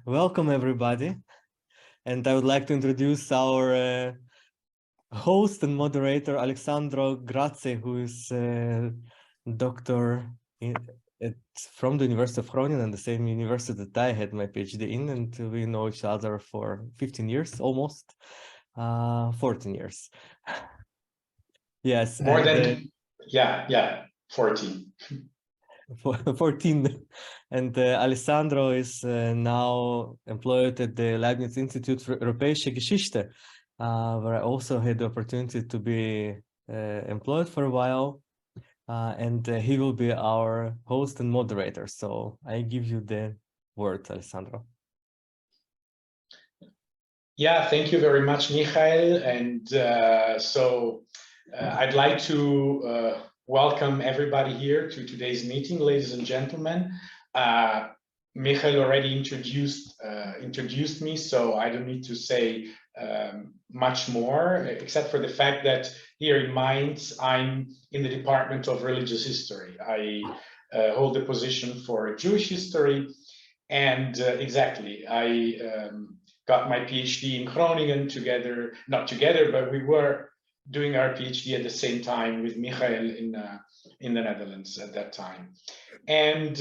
Welcome everybody, and I would like to introduce our host and moderator, Alessandro Grazi, who is a doctor from the University of Groningen, and the same university that I had my PhD in, and we know each other for 15 years, almost 14 years. Yes, more than 14. 14. And Alessandro is now employed at the Leibniz Institute for Europäische Geschichte, where I also had the opportunity to be employed for a while, and he will be our host and moderator. So I give you the word, Alessandro. Yeah, thank you very much, Michael. And I'd like to welcome everybody here to today's meeting, ladies and gentlemen. Michael already introduced me, so I don't need to say much more, except for the fact that here in Mainz, I'm in the Department of Religious History. I hold the position for Jewish history, and I got my PhD in Groningen not together, but we were doing our PhD at the same time with Michael in the Netherlands at that time. And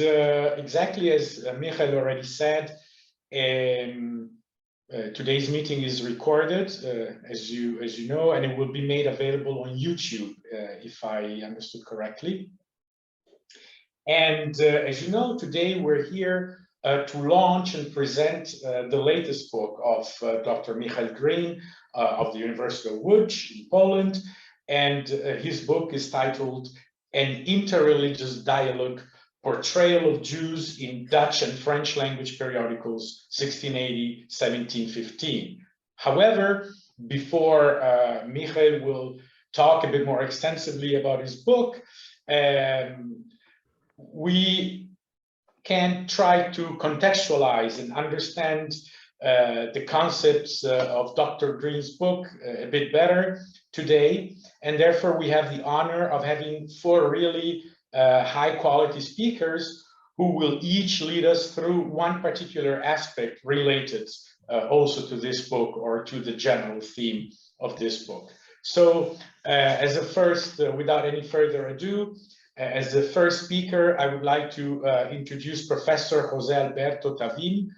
exactly as Michael already said, today's meeting is recorded, as you know, and it will be made available on YouTube, if I understood correctly. And as you know, today we're here to launch and present the latest book of Dr. Michaël Green of the University of Łódź in Poland, and his book is titled An Interreligious Dialogue, Portrayal of Jews in Dutch and French language periodicals 1680-1715. However, before Michael will talk a bit more extensively about his book, we can try to contextualize and understand the concepts of Dr. Green's book a bit better today, and therefore we have the honor of having 4 really high-quality speakers who will each lead us through one particular aspect related also to this book or to the general theme of this book. So as a first, without any further ado, as the first speaker, I would like to introduce Professor José Alberto Tavim,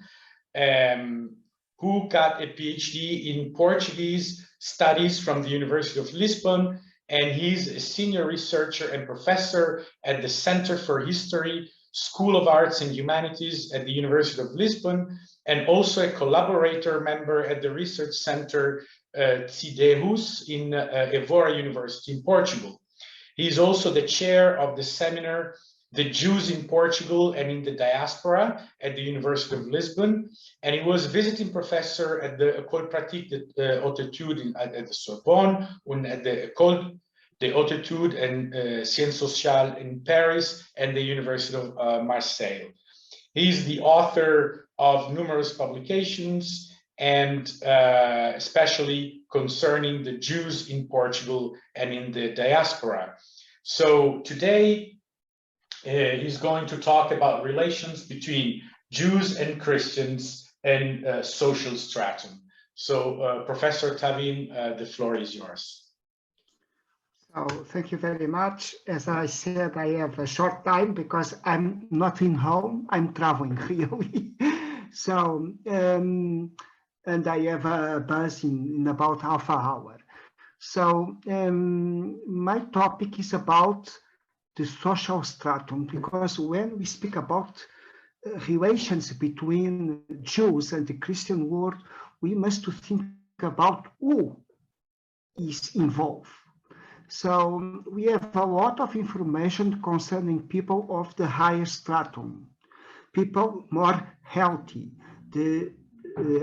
who got a PhD in Portuguese studies from the University of Lisbon, and he's a senior researcher and professor at the Center for History, School of Arts and Humanities at the University of Lisbon, and also a collaborator member at the research center Cidehus in Évora University in Portugal. He's also the chair of the seminar, The Jews in Portugal and in the Diaspora at the University of Lisbon. And he was visiting professor at the École Pratique de Haute Études at the Sorbonne, and at the École de Haute Études and Sciences Sociales in Paris and the University of Marseille. He's the author of numerous publications, and especially concerning the Jews in Portugal and in the diaspora. So today he's going to talk about relations between Jews and Christians and social stratum. So Professor Tavim, the floor is yours. So thank you very much. As I said, I have a short time because I'm not in home, I'm traveling really. So, and I have a bus in about half an hour. So my topic is about the social stratum, because when we speak about relations between Jews and the Christian world, we must think about who is involved. So we have a lot of information concerning people of the higher stratum, people more healthy, the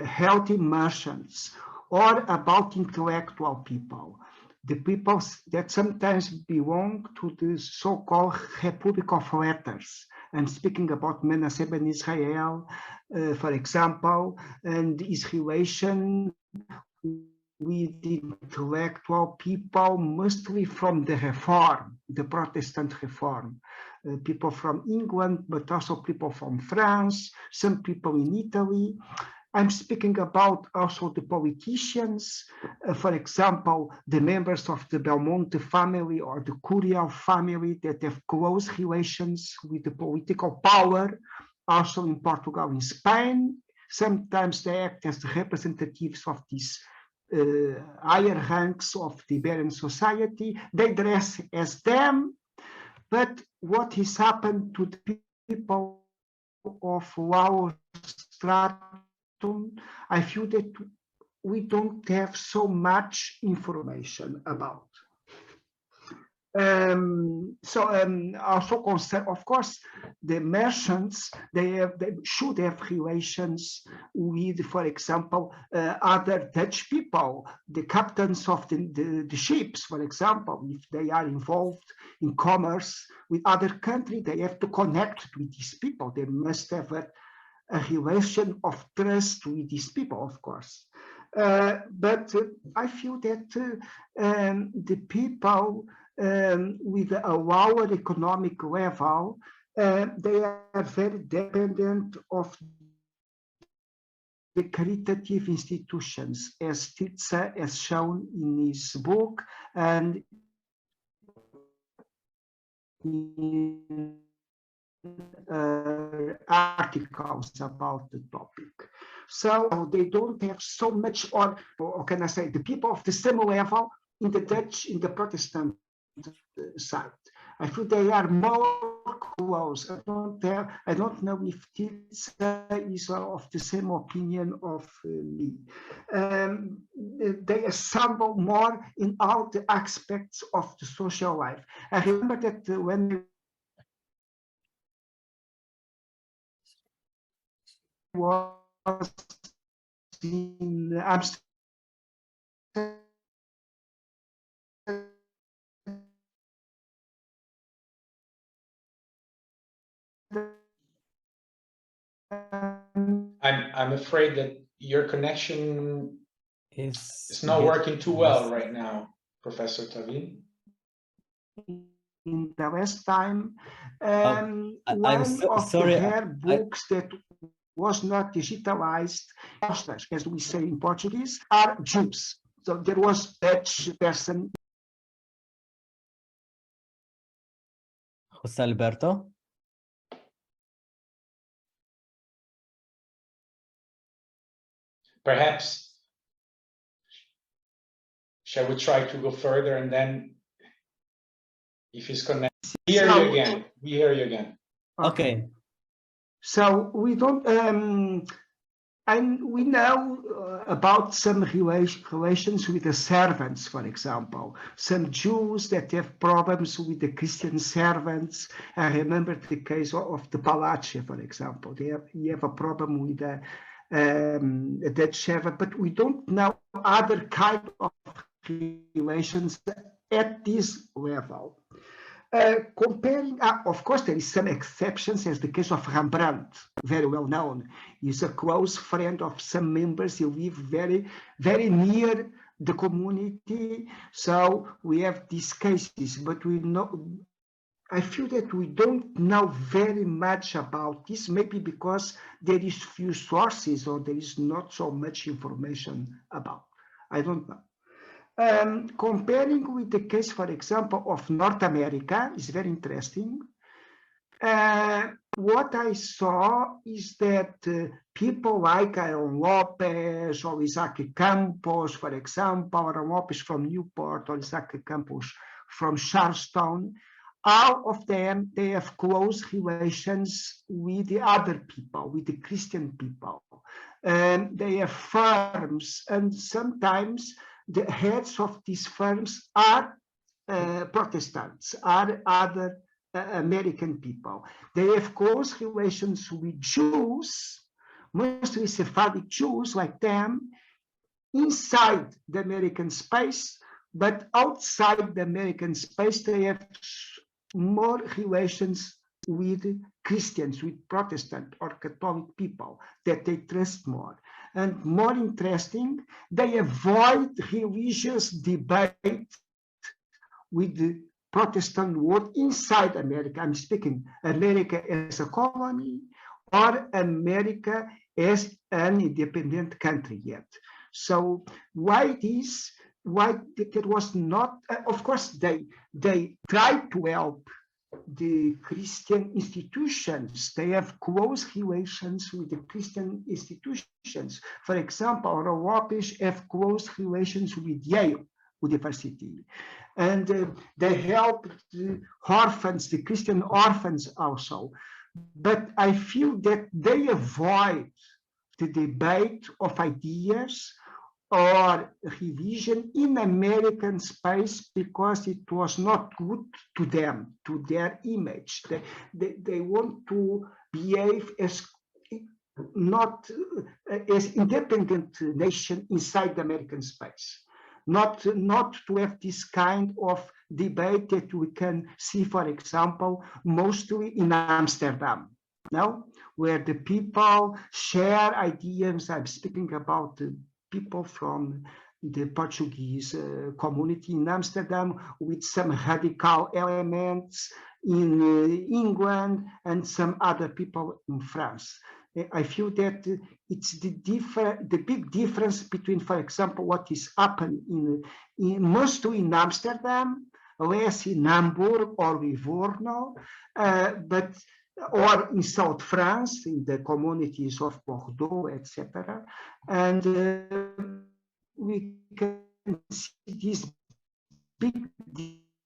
healthy merchants, or about intellectual people, the people that sometimes belong to the so-called Republic of Letters. I'm speaking about Menasseh ben Israel, for example, and his relation with intellectual people, mostly from the Reform, the Protestant Reform. people from England, but also people from France, some people in Italy. I'm speaking about also the politicians, for example, the members of the Belmonte family or the Curial family that have close relations with the political power, also in Portugal and Spain. Sometimes they act as the representatives of these higher ranks of the Iberian society. They dress as them, but what has happened to the people of lower stratum, I feel that we don't have so much information about. Also concern, of course, the merchants, they should have relations with, for example, other Dutch people, the captains of the ships, for example, if they are involved in commerce with other countries, they have to connect with these people. They must have a relation of trust with these people, of course. But I feel that the people with a lower economic level, they are very dependent of the caritative institutions, as Tirstah has shown in his book and in articles about the topic. So they don't have so much, or can I say, the people of the same level in the Dutch, in the Protestant side. I feel they are more close. I don't know if Tirstah is of the same opinion of me. They assemble more in all the aspects of the social life. I remember that when I was in Amsterdam, I'm afraid that your connection is not working too well right now, Professor Tavim. In the last time, I'm one of sorry, the rare books that was not digitalized, as we say in Portuguese, are Jews. So there was a Dutch person. José Alberto. Perhaps, shall we try to go further, and then if he's connected, we hear you again. We hear you again. Okay. So we don't, and we know about some relations with the servants, for example. Some Jews that have problems with the Christian servants. I remember the case of the Palace, for example. You have a problem with a Dutch servant, but we don't know other kind of relations at this level. Comparing, of course, there is some exceptions, as the case of Rembrandt, very well known. He's a close friend of some members. He lives very, very near the community. So we have these cases, but we know. I feel that we don't know very much about this, maybe because there is few sources or there is not so much information about. I don't know. Comparing with the case, for example, of North America is very interesting. What I saw is that people like Aaron Lopez or Isaac Campos, for example, Aaron Lopez from Newport or Isaac Campos from Charleston, all of them, they have close relations with the other people, with the Christian people. They have firms, and sometimes the heads of these firms are Protestants, are other American people. They have close relations with Jews, mostly Sephardic Jews like them, inside the American space, but outside the American space, they have more relations with Christians, with Protestant or Catholic people that they trust more. And more interesting, they avoid religious debate with Protestant world inside America. I'm speaking America as a colony or America as an independent country yet. So why this? Why it was not? Of course, they tried to help the Christian institutions. They have close relations with the Christian institutions. For example, Europeans have close relations with Yale University, and they help the orphans, the Christian orphans also. But I feel that they avoid the debate of ideas or revision in American space because it was not good to them, to their image. They want to behave as not as independent nation inside the American space. Not to have this kind of debate that we can see, for example, mostly in Amsterdam, no? Where the people share ideas. I'm speaking about the people from the Portuguese community in Amsterdam with some radical elements in England and some other people in France. I feel that it's the big difference between, for example, what is happening mostly in Amsterdam, less in Hamburg or Livorno, or in South France, in the communities of Bordeaux, etc. And we can see this big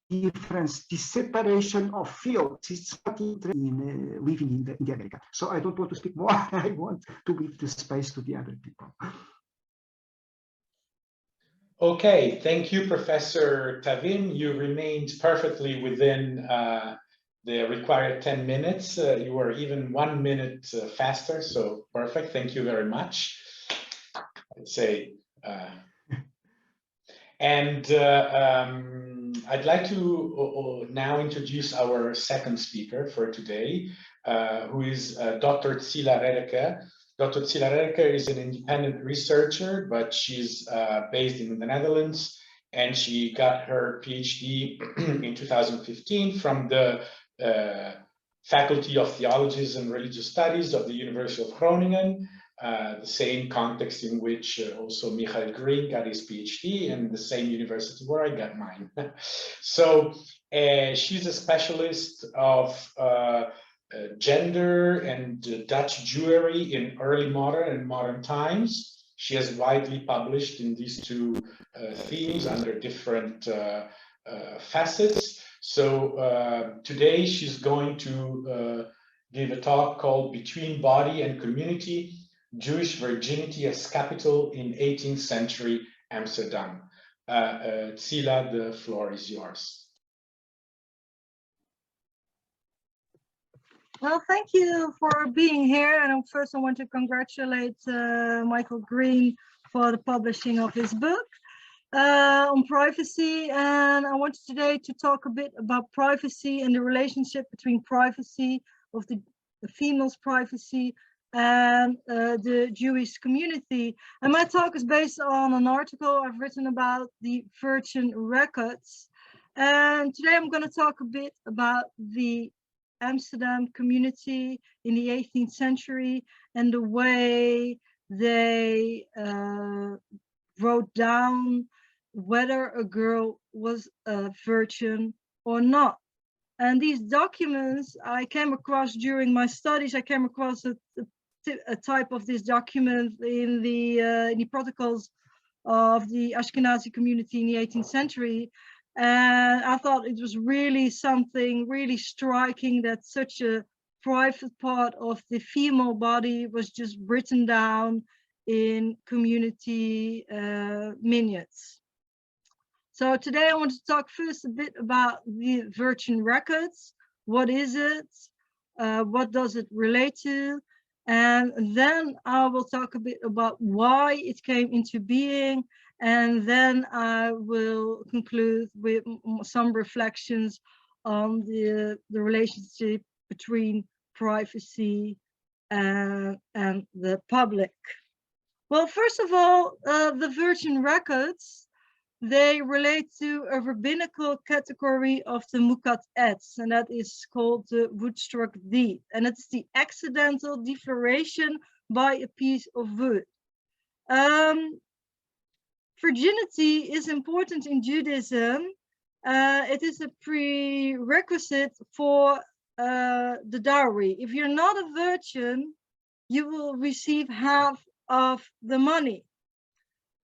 difference, the separation of fields. It's not in living in the America. So I don't want to speak more. I want to give the space to the other people. Okay, thank you, Professor Tavim. You remained perfectly within the required 10 minutes. You were even 1 minute faster, so perfect. Thank you very much. I'd say, I'd like to now introduce our second speaker for today, who is Dr. Tsila Rädecker. Dr. Tsila Rädecker is an independent researcher, but she's based in the Netherlands, and she got her PhD in 2015 from the Faculty of Theologies and Religious Studies of the University of Groningen, the same context in which also Michaël Green got his PhD, and the same university where I got mine. So she's a specialist of gender and Dutch Jewry in early modern and modern times. She has widely published in these two themes under different facets. So today she's going to give a talk called Between Body and Community, Jewish Virginity as Capital in 18th Century Amsterdam. Tsila, the floor is yours. Well, thank you for being here. And first I want to congratulate Michaël Green for the publishing of his book on privacy. And I wanted today to talk a bit about privacy and the relationship between privacy of the female's privacy and the Jewish community. And my talk is based on an article I've written about the Virgin records. And today I'm going to talk a bit about the Amsterdam community in the 18th century and the way they wrote down whether a girl was a virgin or not. And these documents I came across during my studies. I came across a type of this document in the protocols of the Ashkenazi community in the 18th century. And I thought it was really something really striking that such a private part of the female body was just written down in community minutes. So today I want to talk first a bit about the Virgin records. What is it? What does it relate to? And then I will talk a bit about why it came into being. And then I will conclude with some reflections on the relationship between privacy and the public. Well, first of all, the Virgin records, they relate to a rabbinical category of the mukat-ets, and that is called the wood-struck deed, and it's the accidental defloration by a piece of wood. Virginity is important in Judaism. It is a prerequisite for the dowry. If you're not a virgin, you will receive half of the money.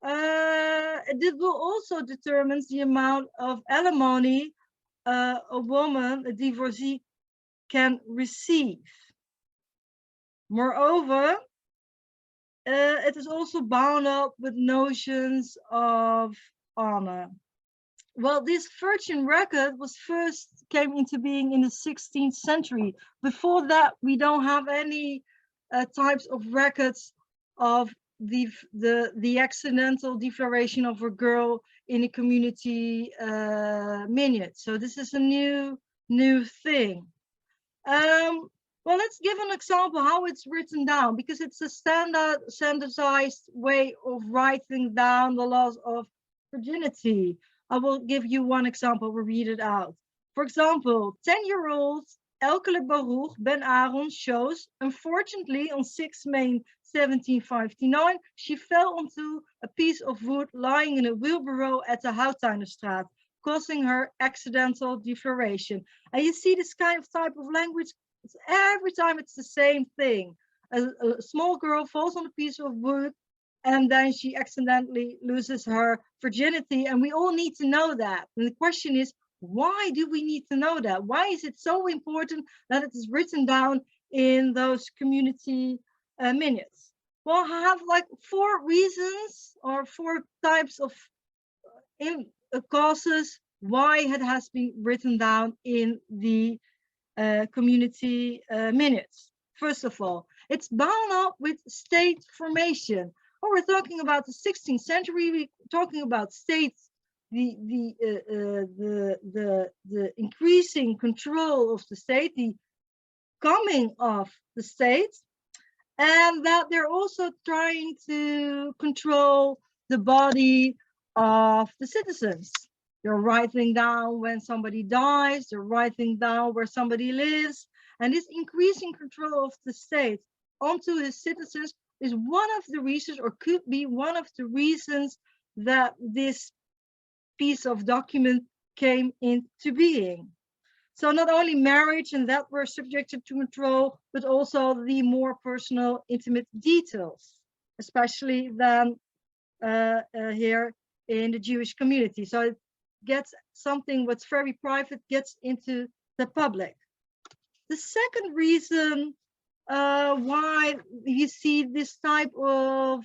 It will also determine the amount of alimony a woman, a divorcee, can receive. Moreover, it is also bound up with notions of honor. Well, this virgin record was first came into being in the 16th century. Before that, we don't have any types of records of the accidental defloration of a girl in a community minute. So this is a new thing. Well, let's give an example how it's written down, because it's a standardized way of writing down the laws of virginity. I will give you one example. We'll read it out. For example, 10-year-old Elkele Baruch Ben Aaron shows, unfortunately, on 6 May 1759, she fell onto a piece of wood lying in a wheelbarrow at the Houttuinerstraat, causing her accidental defloration. And you see this kind of type of language, every time it's the same thing. A small girl falls on a piece of wood, and then she accidentally loses her virginity, and we all need to know that. And the question is, why do we need to know that? Why is it so important that it is written down in those community minutes? Well, I have like 4 reasons or 4 types of causes why it has been written down in the community minutes. First of all, it's bound up with state formation. Oh, we're talking about the 16th century. We're talking about states, the increasing control of the state, the coming of the state, and that they're also trying to control the body of the citizens. They're writing down when somebody dies, they're writing down where somebody lives, and this increasing control of the state onto his citizens is one of the reasons, or could be one of the reasons, that this piece of document came into being. So not only marriage and that were subjected to control, but also the more personal, intimate details, especially then here in the Jewish community. So it gets something what's very private gets into the public. The second reason why you see this type of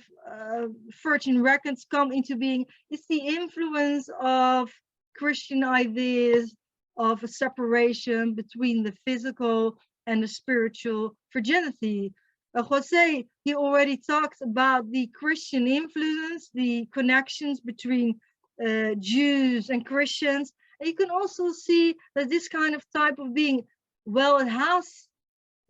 virgin records come into being is the influence of Christian ideas of a separation between the physical and the spiritual virginity. José, he already talked about the Christian influence, the connections between Jews and Christians. And you can also see that this kind of type of being, well,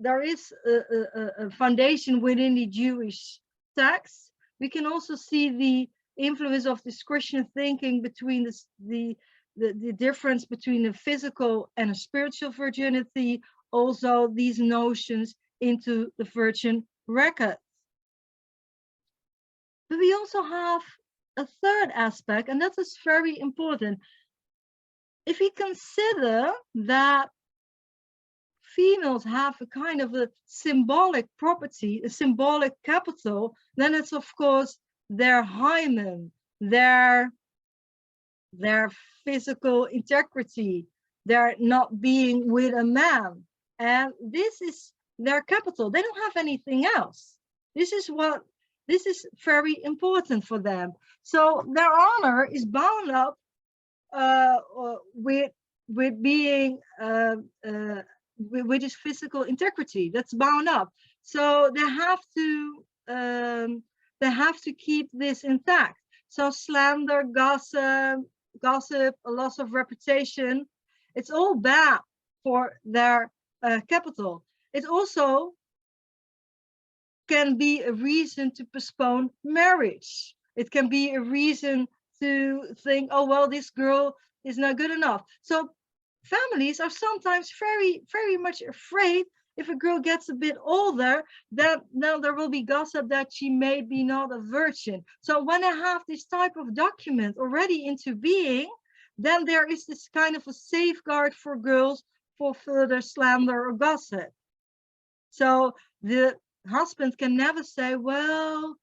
there is a foundation within the Jewish text. We can also see the influence of this Christian thinking between the difference between the physical and a spiritual virginity, also these notions into the virgin record. But we also have a third aspect, and that is very important. If we consider that females have a kind of a symbolic property, a symbolic capital, then it's of course their hymen, their physical integrity, their not being with a man, and this is their capital. They don't have anything else. This is very important for them. So their honor is bound up with being with his physical integrity. That's bound up. So they have to keep this intact. So slander, gossip, a loss of reputation, it's all bad for their capital. It also can be a reason to postpone marriage. It can be a reason to think, oh, well, this girl is not good enough. So families are sometimes very much afraid if a girl gets a bit older, that now there will be gossip that she may be not a virgin. So when I have this type of document already into being, then there is this kind of a safeguard for girls for further slander or gossip. So the husband can never say, well,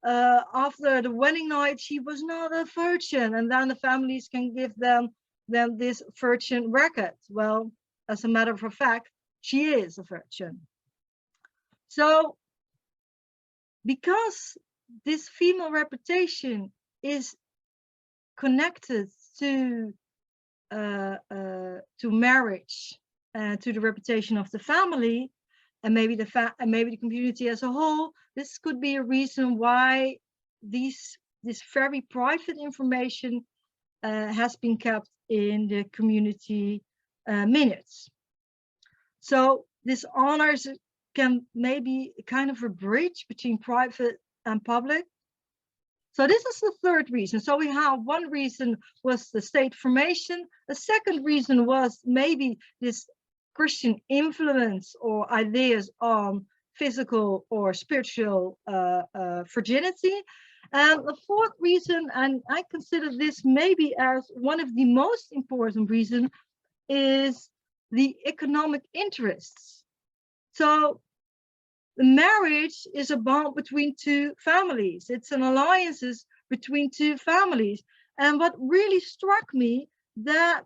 after the wedding night, she was not a virgin, and then the families can give them this virgin record. Well, as a matter of fact, she is a virgin. So because this female reputation is connected to marriage, to the reputation of the family, and maybe the community as a whole, this could be a reason why this very private information has been kept in the community minutes. So this honors can maybe kind of a bridge between private and public. So this is the third reason. So we have one reason was the state formation. The second reason was maybe this Christian influence or ideas on physical or spiritual virginity. And the fourth reason, and I consider this maybe as one of the most important reasons, is the economic interests. So the marriage is a bond between two families. It's an alliances between two families. And what really struck me that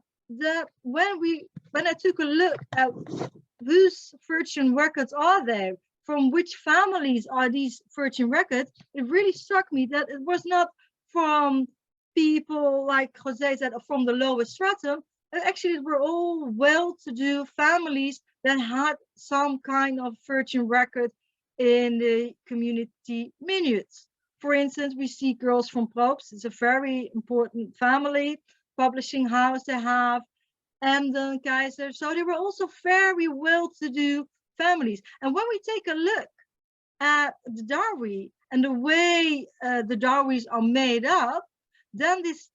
when I took a look at whose virgin records are there, from which families are these virgin records, it really struck me that it was not from people like José said, from the lowest stratum. Actually, it were all well-to-do families that had some kind of virgin record in the community minutes. For instance, we see girls from Prof. It's a very important family, publishing house they have, Emden, Kaiser. So they were also very well-to-do families. And when we take a look at the dowry and the way the dowries are made up, then this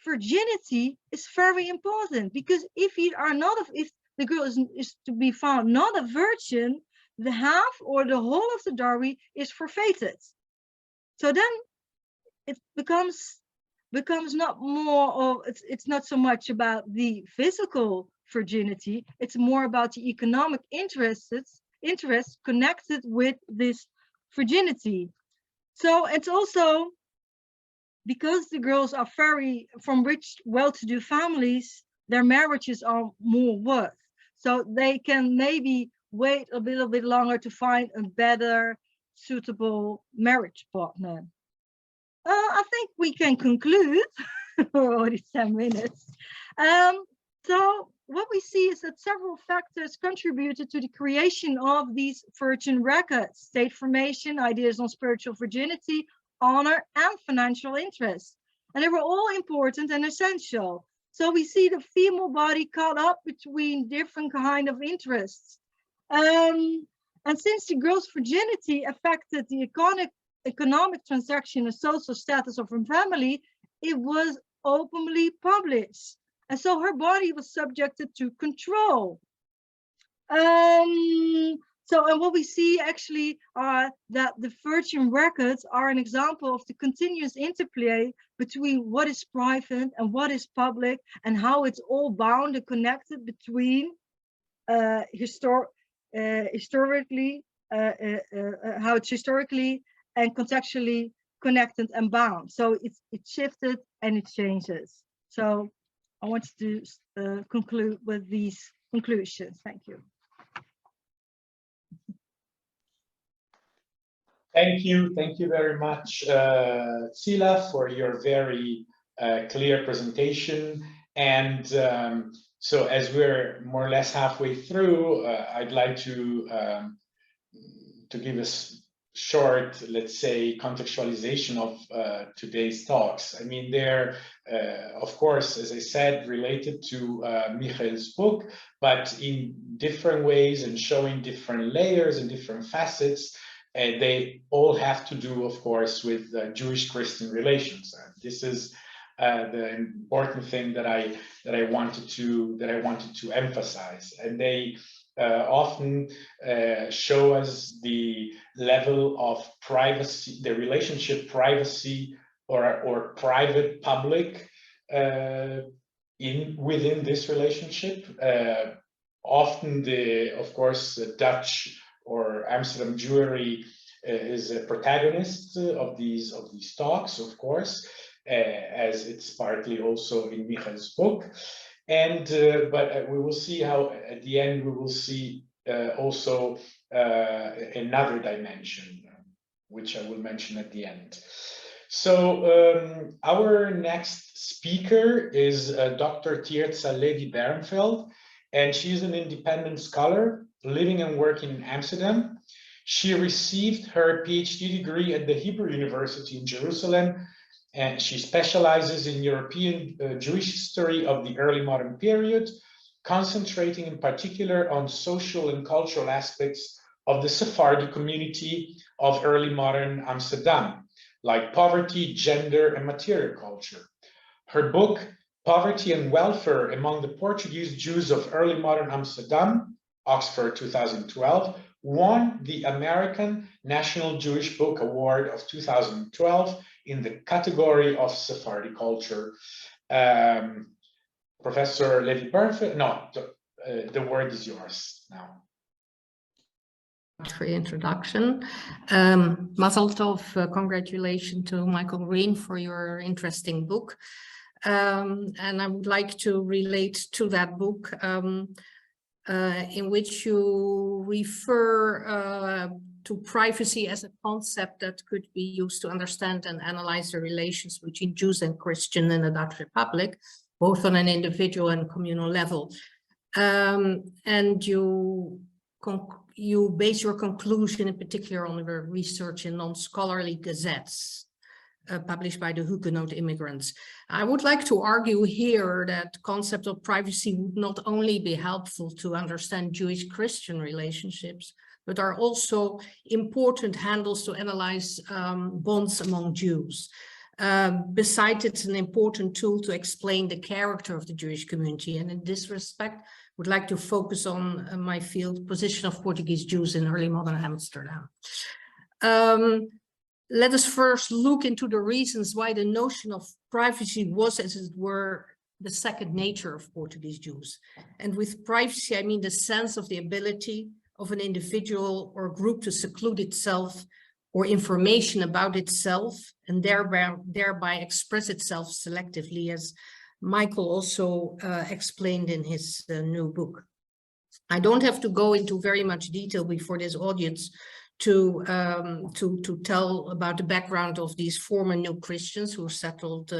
virginity is very important, because if the girl is to be found not a virgin, the half or the whole of the dowry is forfeited. So then it becomes not more of, it's not so much about the physical virginity, it's more about the economic interests connected with this virginity. So it's also because the girls are from rich, well-to-do families, their marriages are more worth. So they can maybe wait a little bit longer to find a better, suitable marriage partner. I think we can conclude. We're already 10 minutes. So what we see is that several factors contributed to the creation of these virgin records: state formation, ideas on spiritual virginity, honor, and financial interests. And they were all important and essential. So we see the female body caught up between different kind of interests. And since the girl's virginity affected the economic transaction and social status of her family, it was openly published. And so her body was subjected to control. And what we see actually are that the virgin records are an example of the continuous interplay between what is private and what is public, and how it's all bound and connected between how it's historically and contextually connected and bound. So it shifted and it changes. So I want to conclude with these conclusions. Thank you. Thank you very much, Tsila, for your very clear presentation. And so as we're more or less halfway through, I'd like to give us short, let's say, contextualization of today's talks. I mean, they're, of course, as I said, related to Michael's book, but in different ways and showing different layers and different facets. They all have to do, of course, with Jewish-Christian relations. This is the important thing that I wanted to emphasize, and they often show us the level of privacy, the relationship privacy or private public within this relationship. Often of course, the Dutch or Amsterdam Jewry is a protagonist of these talks, of course, as it's partly also in Michael's book. And but we will see how at the end we will see also another dimension, which I will mention at the end. So our next speaker is Dr. Tirstah Bernfeld, and she's an independent scholar living and working in Amsterdam. She received her PhD degree at the Hebrew University in Jerusalem, and she specializes in European Jewish history of the early modern period, concentrating in particular on social and cultural aspects of the Sephardi community of early modern Amsterdam, like poverty, gender, and material culture. Her book, Poverty and Welfare Among the Portuguese Jews of Early Modern Amsterdam, Oxford 2012, won the American National Jewish Book Award of 2012 in the category of Sephardi culture. Professor Levie Bernfeld, no, the word is yours now. For the introduction. Mazel tov, congratulations to Michael Green for your interesting book. And I would like to relate to that book in which you refer to privacy as a concept that could be used to understand and analyze the relations between Jews and Christians in the Dutch Republic, both on an individual and communal level. And you base your conclusion in particular on your research in non-scholarly gazettes published by the Huguenot immigrants. I would like to argue here that concept of privacy would not only be helpful to understand Jewish-Christian relationships, but are also important handles to analyze bonds among Jews. Besides, it's an important tool to explain the character of the Jewish community. And in this respect, I would like to focus on my field, position of Portuguese Jews in early modern Amsterdam. Let us first look into the reasons why the notion of privacy was, as it were, the second nature of Portuguese Jews. And with privacy, I mean the sense of the ability of an individual or group to seclude itself or information about itself and thereby express itself selectively, as Michael also explained in his new book. I don't have to go into very much detail before this audience to tell about the background of these former New Christians who settled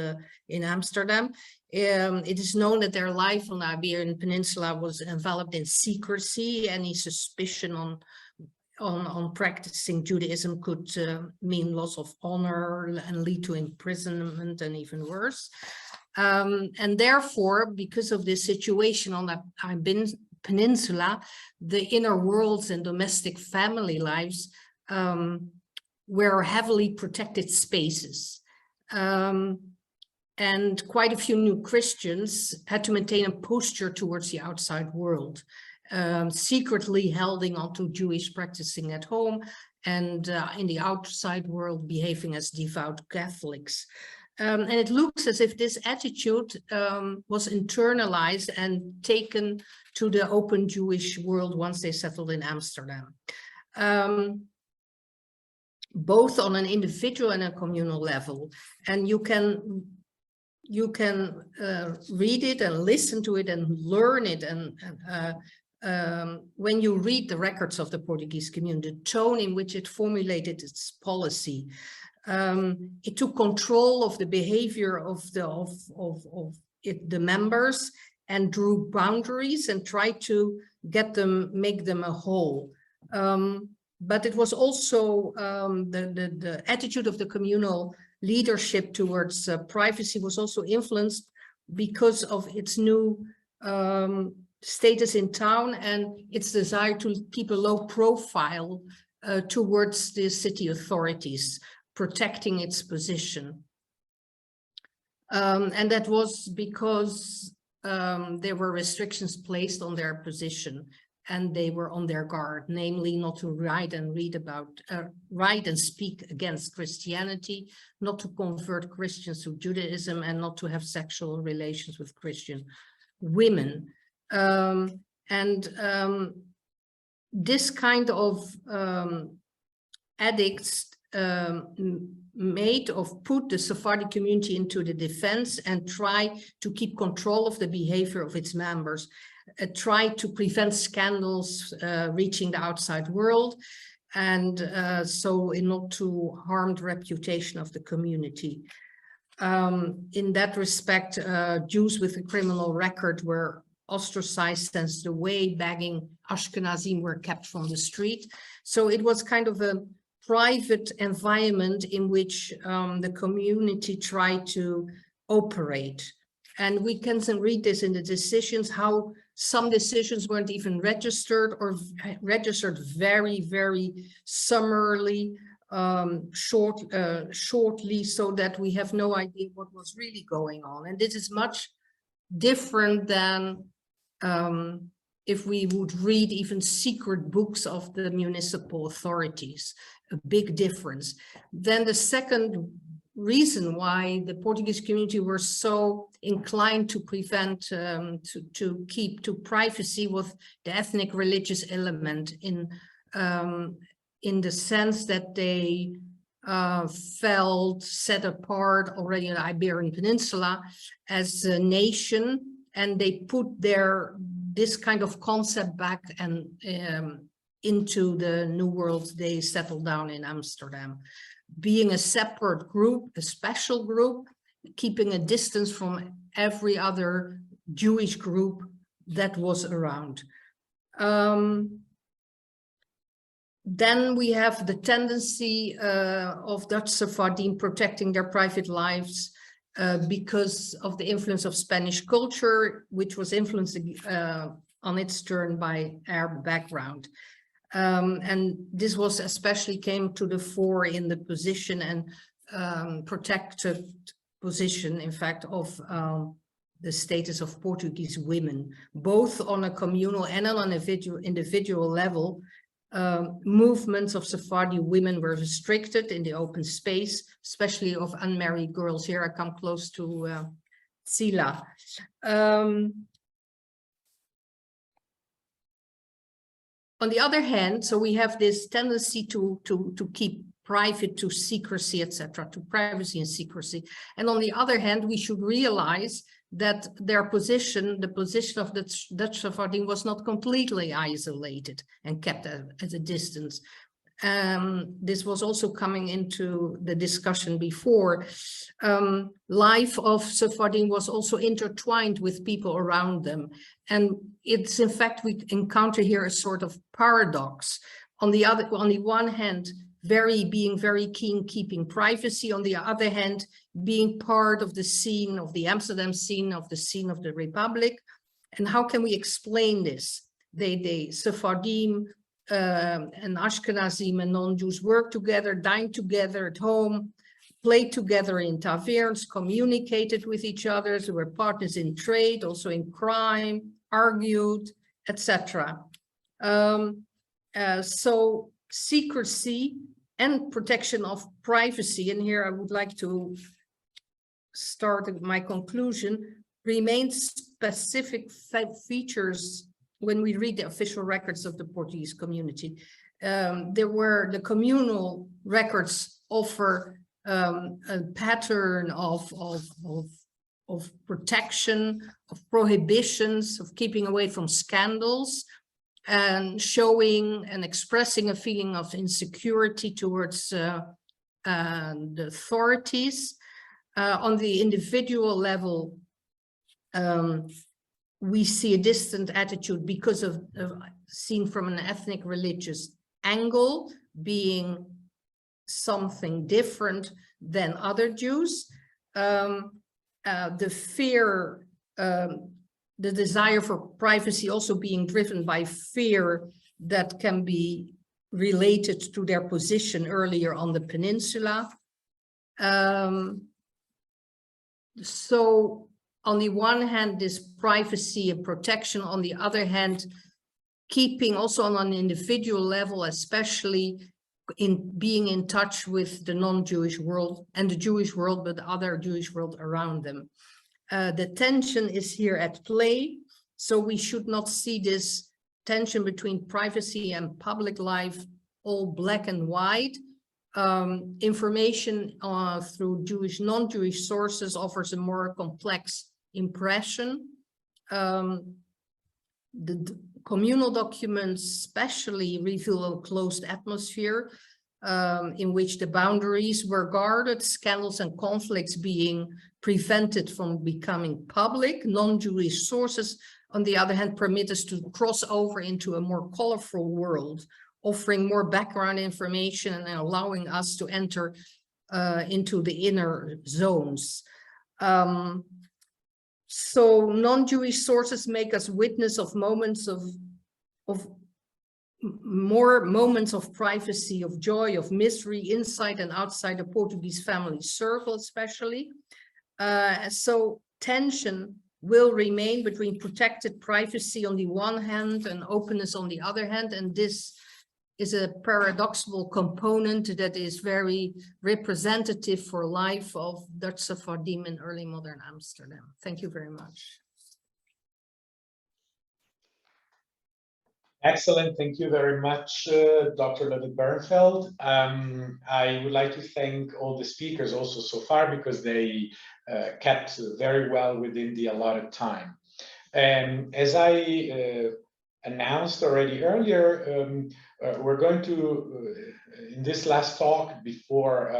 in Amsterdam. It is known that their life on the Iberian Peninsula was enveloped in secrecy. Any suspicion on practicing Judaism could mean loss of honor and lead to imprisonment and even worse. And therefore, because of this situation on the Iberian Peninsula, the inner worlds and domestic family lives were heavily protected spaces. And quite a few New Christians had to maintain a posture towards the outside world, secretly holding on to Jewish practicing at home and in the outside world behaving as devout Catholics. And it looks as if this attitude was internalized and taken to the open Jewish world once they settled in Amsterdam, both on an individual and a communal level. And you can read it and listen to it and learn it. And when you read the records of the Portuguese community, the tone in which it formulated its policy, it took control of the behavior of the members and drew boundaries and tried to make them a whole. But it was also the attitude of the communal leadership towards privacy was also influenced because of its new status in town and its desire to keep a low profile towards the city authorities, protecting its position. And that was because there were restrictions placed on their position, and they were on their guard, namely not to write and read about, write and speak against Christianity, not to convert Christians to Judaism, and not to have sexual relations with Christian women. This kind of edicts put the Sephardi community into the defense and try to keep control of the behavior of its members, try to prevent scandals reaching the outside world, and so in not to harm the reputation of the community. In that respect, Jews with a criminal record were ostracized, since the way begging Ashkenazim were kept from the street. So it was kind of a private environment in which the community tried to operate. And we can read this in the decisions, how some decisions weren't even registered, or registered very, very summarily, shortly, so that we have no idea what was really going on. And this is much different than if we would read even secret books of the municipal authorities, a big difference. Then the second reason why the Portuguese community were so inclined to prevent, to keep to privacy, was the ethnic religious element, in the sense that they felt set apart already in the Iberian Peninsula as a nation, and they put this kind of concept back and into the New World. They settled down in Amsterdam, being a separate group, a special group, keeping a distance from every other Jewish group that was around. Then we have the tendency of Dutch Sephardim protecting their private lives because of the influence of Spanish culture, which was influenced on its turn by Arab background. And this was especially came to the fore in the position and protected position, in fact, of the status of Portuguese women, both on a communal and on an individual level. Movements of Sephardi women were restricted in the open space, especially of unmarried girls. Here I come close to Tsila. On the other hand, so we have this tendency to keep private, to secrecy, etc., to privacy and secrecy. And on the other hand, we should realize that their position, the position of the Dutch Sephardim, was not completely isolated and kept at a distance. This was also coming into the discussion before. Life of Sephardim was also intertwined with people around them. And it's, in fact, we encounter here a sort of paradox. On the one hand, being very keen keeping privacy, on the other hand, being part of the scene of the Amsterdam scene, of the scene of the Republic. And how can we explain this? They Sephardim and Ashkenazim and non-Jews worked together, dined together at home, played together in taverns, communicated with each other, they were partners in trade, also in crime, argued, etc. So secrecy and protection of privacy, and here I would like to start my conclusion, remain specific features when we read the official records of the Portuguese community. The communal records offer a pattern of protection, of prohibitions, of keeping away from scandals, and showing and expressing a feeling of insecurity towards the authorities. On the individual level, we see a distant attitude because of seen from an ethnic religious angle, being something different than other Jews. The fear, the desire for privacy also being driven by fear that can be related to their position earlier on the peninsula. So on the one hand, this privacy and protection, on the other hand, keeping also on an individual level, especially in being in touch with the non-Jewish world and the Jewish world, but the other Jewish world around them. The tension is here at play. So we should not see this tension between privacy and public life all black and white. Information through Jewish, non-Jewish sources offers a more complex impression. The communal documents especially reveal a closed atmosphere in which the boundaries were guarded, scandals and conflicts being prevented from becoming public. Non-Jewish sources, on the other hand, permit us to cross over into a more colorful world, offering more background information and allowing us to enter into the inner zones. So non-Jewish sources make us witness of moments of more moments of privacy, of joy, of mystery, inside and outside the Portuguese family circle, especially. So tension will remain between protected privacy on the one hand and openness on the other hand. And this is a paradoxical component that is very representative for life of Dutch Sephardim in early modern Amsterdam. Thank you very much. Excellent. Thank you very much, Dr. Levie Bernfeld. I would like to thank all the speakers also so far because they kept very well within the allotted time. As I announced already earlier, we're going to, in this last talk before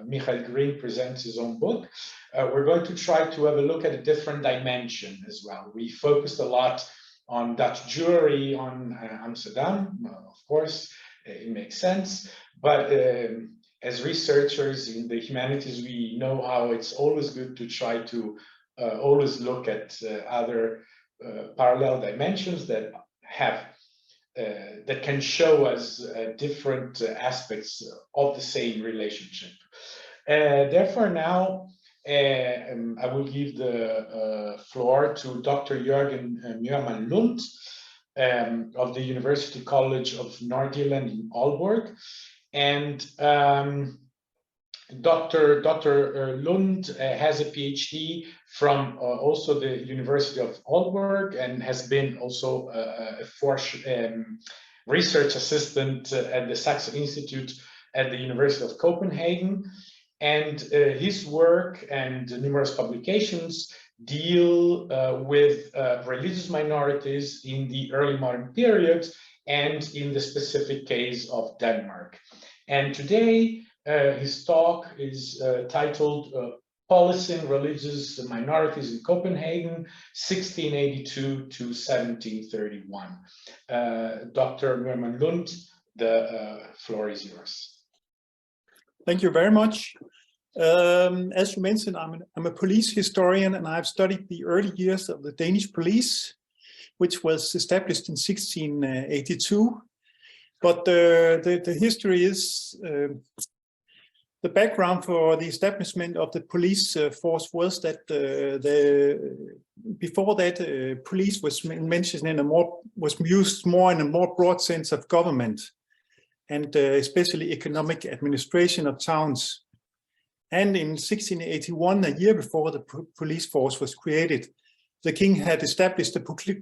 Michaël Green presents his own book, we're going to try to have a look at a different dimension as well. We focused a lot on Dutch Jewry, on Amsterdam, of course, it makes sense. But as researchers in the humanities, we know how it's always good to try to always look at other parallel dimensions that have that can show us different aspects of the same relationship. Therefore, now I will give the floor to Dr. Jørgen Mührmann-Lund of the University College of Noord-Holland in Aalborg. And Dr. Lund has a PhD from also the University of Aalborg and has been also a research assistant at the Saxo Institute at the University of Copenhagen. And his work and numerous publications deal with religious minorities in the early modern period and in the specific case of Denmark. And today, his talk is titled Policing Religious Minorities in Copenhagen, 1682 to 1731. Dr. Mührmann-Lund, the floor is yours. Thank you very much. As you mentioned, I'm a police historian, and I've studied the early years of the Danish police, which was established in 1682. But the history is, the background for the establishment of the police force was that before that police was mentioned in was used more in a more broad sense of government, and especially economic administration of towns. And in 1681, a year before the police force was created, the king had established a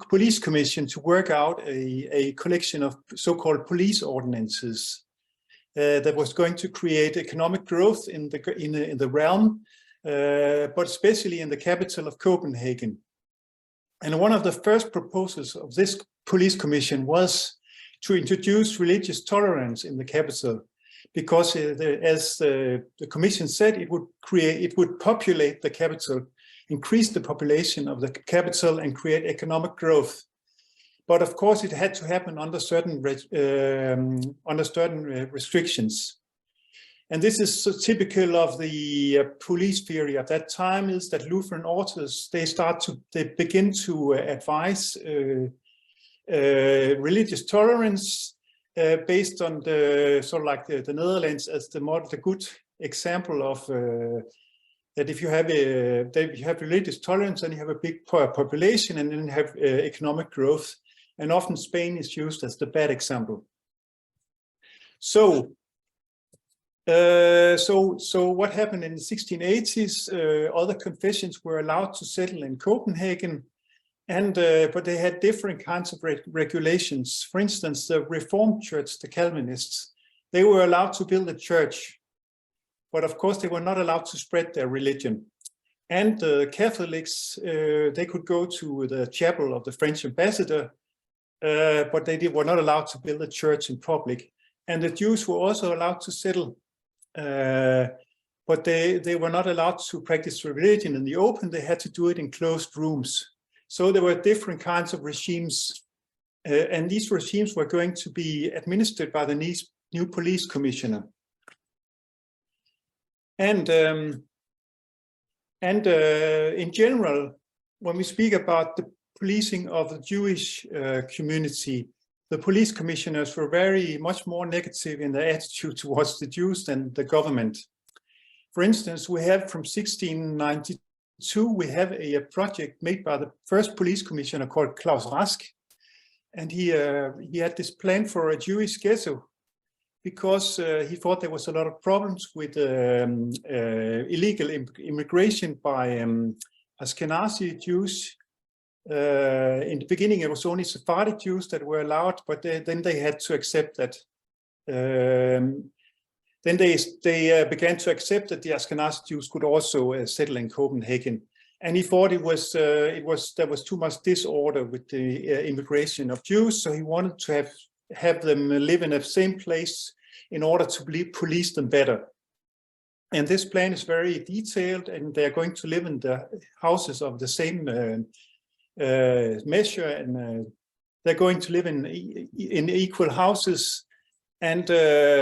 police commission to work out a collection of so-called police ordinances that was going to create economic growth in the realm, but especially in the capital of Copenhagen. And one of the first proposals of this police commission was to introduce religious tolerance in the capital, because as the commission said, it would populate the capital, increase the population of the capital, and create economic growth. But of course, it had to happen under certain restrictions. And this is so typical of the police theory of that time, is that Lutheran authors, they begin to advise religious tolerance based on the sort of like the Netherlands as the good example of that if you have religious tolerance, and you have a big population, and then you have economic growth. And often Spain is used as the bad example. So what happened in the 1680s? Other confessions were allowed to settle in Copenhagen, and but they had different kinds of regulations. For instance, the Reformed Church, the Calvinists, they were allowed to build a church, but of course they were not allowed to spread their religion. And the Catholics, they could go to the chapel of the French ambassador, but they were not allowed to build a church in public. And the Jews were also allowed to settle, but they were not allowed to practice religion in the open. They had to do it in closed rooms. So there were different kinds of regimes, and these regimes were going to be administered by the new police commissioner. And in general, when we speak about the policing of the Jewish community, the police commissioners were much more negative in their attitude towards the Jews than the government. For instance, we have from 1692, we have a project made by the first police commissioner called Klaus Rask, and he had this plan for a Jewish ghetto because he thought there was a lot of problems with illegal immigration by Ashkenazi Jews. In the beginning, it was only Sephardic Jews that were allowed, but then they had to accept that. Then they began to accept that the Ashkenazi Jews could also settle in Copenhagen, and he thought there was too much disorder with the immigration of Jews, so he wanted to have them live in the same place in order to police them better. And this plan is very detailed, and they are going to live in the houses of the same measure, and they're going to live in equal houses. And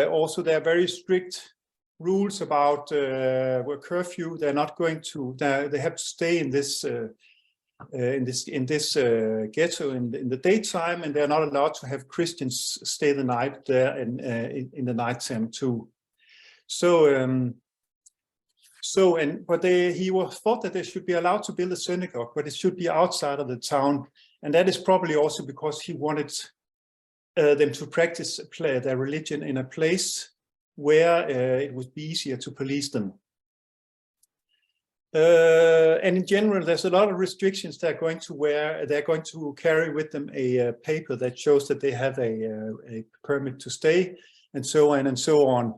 also there are very strict rules about curfew. They're not going to. They have to stay in this ghetto in the daytime, and they're not allowed to have Christians stay the night there in the nighttime too. But he thought that they should be allowed to build a synagogue, but it should be outside of the town, and that is probably also because he wanted them to practice their religion in a place where it would be easier to police them. And in general, there's a lot of restrictions they're going to carry with them a paper that shows that they have a permit to stay, and so on and so on.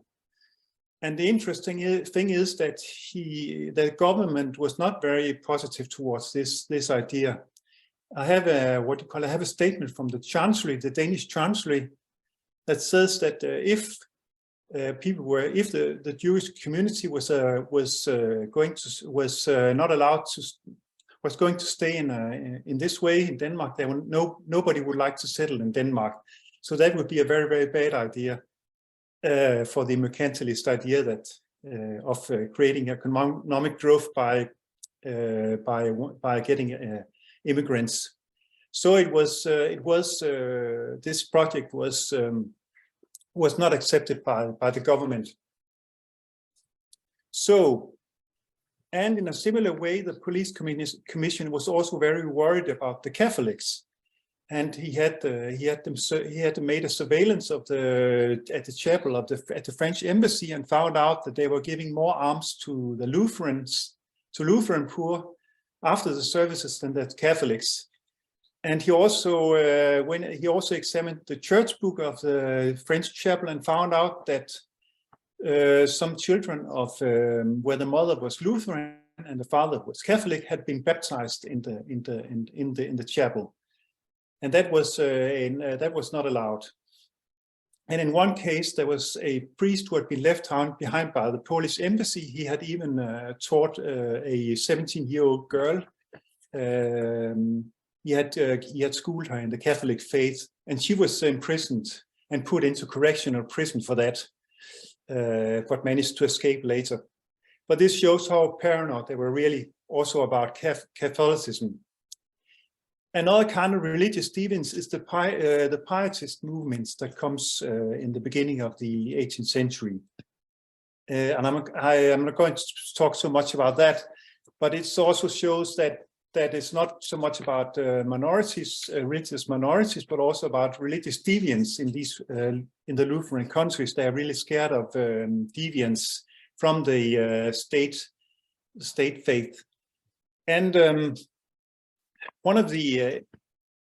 And the interesting thing is that the government was not very positive towards this idea. I have a statement from the Chancellery, the Danish Chancellery, that says that if the Jewish community was going to stay in this way in Denmark, nobody would like to settle in Denmark. So that would be a very, very bad idea for the mercantilist idea that of creating economic growth by getting immigrants. So this project was not accepted by the government. So, and in a similar way, the police commission was also very worried about the Catholics, and he had made a surveillance at the chapel at the French embassy, and found out that they were giving more arms to the Lutheran poor after the services than the Catholics. And he also examined the church book of the French chapel and found out that some children of where the mother was Lutheran and the father was Catholic had been baptized in the chapel, and that was not allowed. And in one case, there was a priest who had been left behind by the Polish embassy. He had even taught a 17-year-old girl. He had schooled her in the Catholic faith, and she was imprisoned and put into correctional prison for that, but managed to escape later. But this shows how paranoid they were really also about Catholicism. Another kind of religious deviance is the pietist movements that comes in the beginning of the 18th century. And I am not going to talk so much about that, but it also shows that it's not so much about minorities, religious minorities, but also about religious deviance in these in the Lutheran countries. They are really scared of deviance from the state faith. And one of the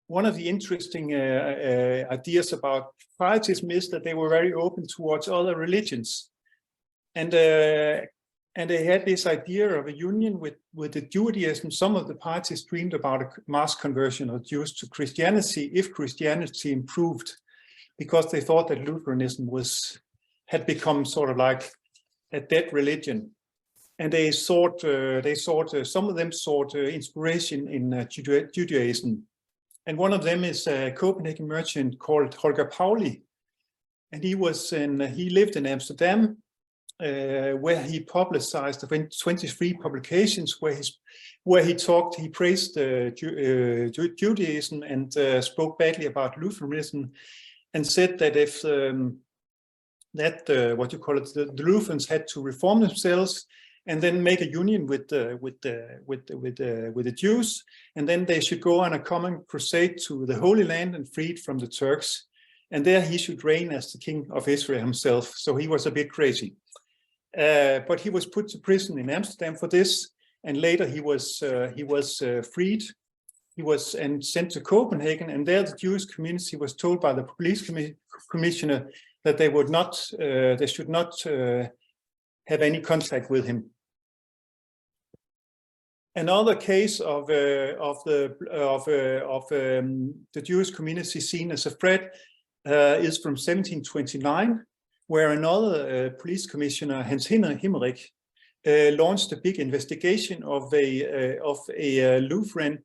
interesting ideas about Pietism is that they were very open towards other religions, and they had this idea of a union with the Judaism. Some of the Pietists dreamed about a mass conversion of Jews to Christianity if Christianity improved, because they thought that Lutheranism had become sort of like a dead religion. And they sought some of them sought inspiration in Judaism. And one of them is a Copenhagen merchant called Holger Pauli. And he lived in Amsterdam, where he publicized 23 publications where he praised Judaism and spoke badly about Lutheranism, and said that if what you call it, the Lutherans had to reform themselves and then make a union with the Jews, and then they should go on a common crusade to the Holy Land and freed from the Turks, and there he should reign as the king of Israel himself. So he was a bit crazy, but he was put to prison in Amsterdam for this, and later he was freed. He was sent to Copenhagen, and there the Jewish community was told by the police commissioner that they should not have any contact with him. Another case of the Jewish community seen as a threat is from 1729, where another police commissioner, Hans Himmerich, launched a big investigation of a Lutheran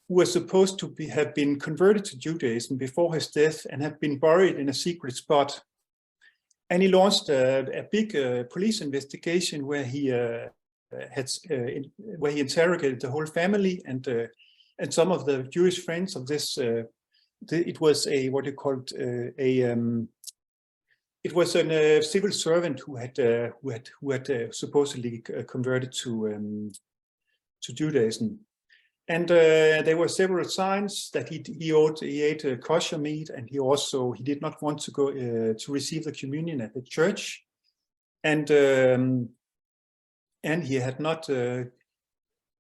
who was supposed to have been converted to Judaism before his death and had been buried in a secret spot. And he launched a big police investigation where he interrogated the whole family and some of the Jewish friends of this. It was a civil servant who had supposedly converted to Judaism. And there were several signs that he ate kosher meat, and he did not want to go to receive the communion at the church, and he had not.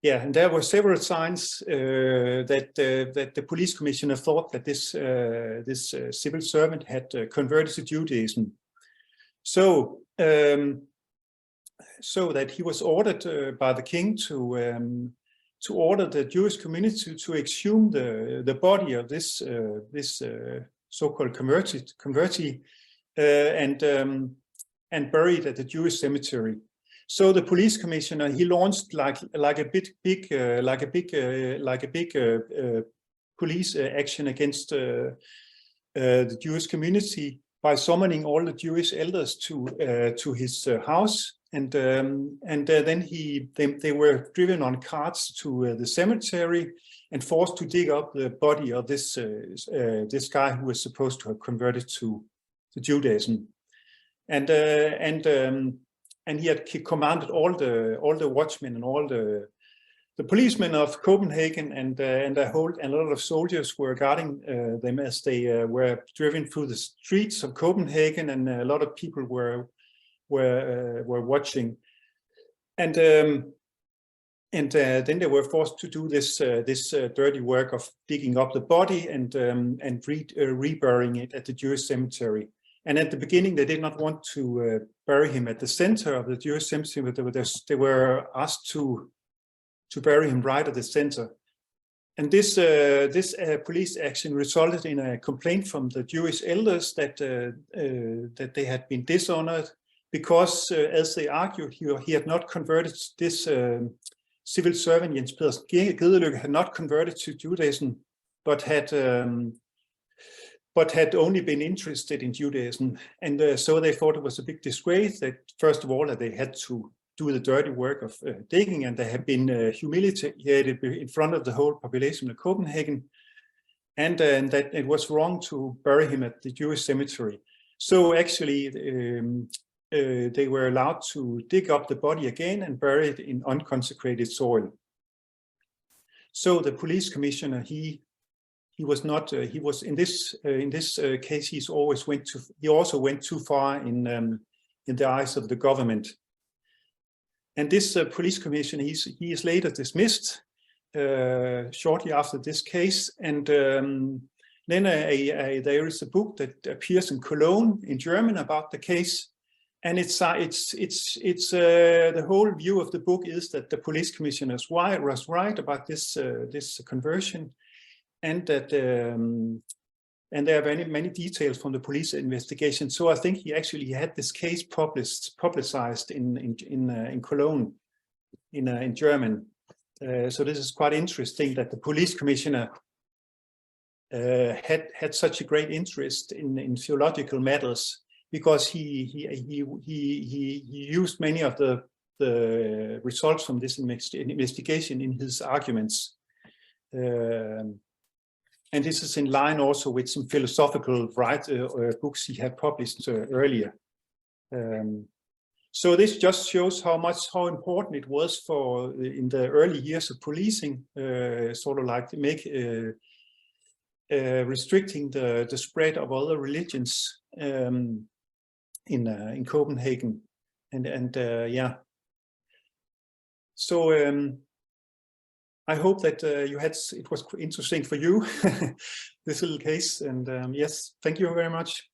And there were several signs that the police commissioner thought that this civil servant had converted to Judaism. So that he was ordered by the king to order the Jewish community to exhume the body of this so-called convertee and bury it at the Jewish cemetery. So the police commissioner, he launched like a big police action against the Jewish community by summoning all the Jewish elders to his house. And then they were driven on carts to the cemetery and forced to dig up the body of this guy who was supposed to have converted to Judaism, and he had commanded all the watchmen and all the policemen of Copenhagen, and a lot of soldiers were guarding them as they were driven through the streets of Copenhagen, and a lot of people were watching, and then they were forced to do this dirty work of digging up the body and reburying it at the Jewish cemetery. And at the beginning, they did not want to bury him at the center of the Jewish cemetery, but they were asked to bury him right at the center. And this police action resulted in a complaint from the Jewish elders that they had been dishonored, because, as they argued, he had not converted. This civil servant, Jens Pedersen Gedelykke, had not converted to Judaism, but had only been interested in Judaism. And so they thought it was a big disgrace that, first of all, that they had to do the dirty work of digging, and they had been humiliated in front of the whole population of Copenhagen, and that it was wrong to bury him at the Jewish cemetery. So actually, they were allowed to dig up the body again and bury it in unconsecrated soil. So the police commissioner, he was not, he was in this case, he also went too far in the eyes of the government. And this police commissioner, he is later dismissed shortly after this case. And then there is a book that appears in Cologne in German about the case. And it's the whole view of the book is that the police commissioner was right about this conversion, and that and there are many details from the police investigation. So I think he actually had this case publicized in Cologne in German. So this is quite interesting that the police commissioner had such a great interest in theological matters, because he used many of the results from this investigation in his arguments. And this is in line also with some philosophical books he had published earlier. So this just shows how important it was for in the early years of policing, sort of like to make restricting the spread of other religions in Copenhagen, and yeah. So I hope that it was interesting for you, this little case, and yes, thank you very much.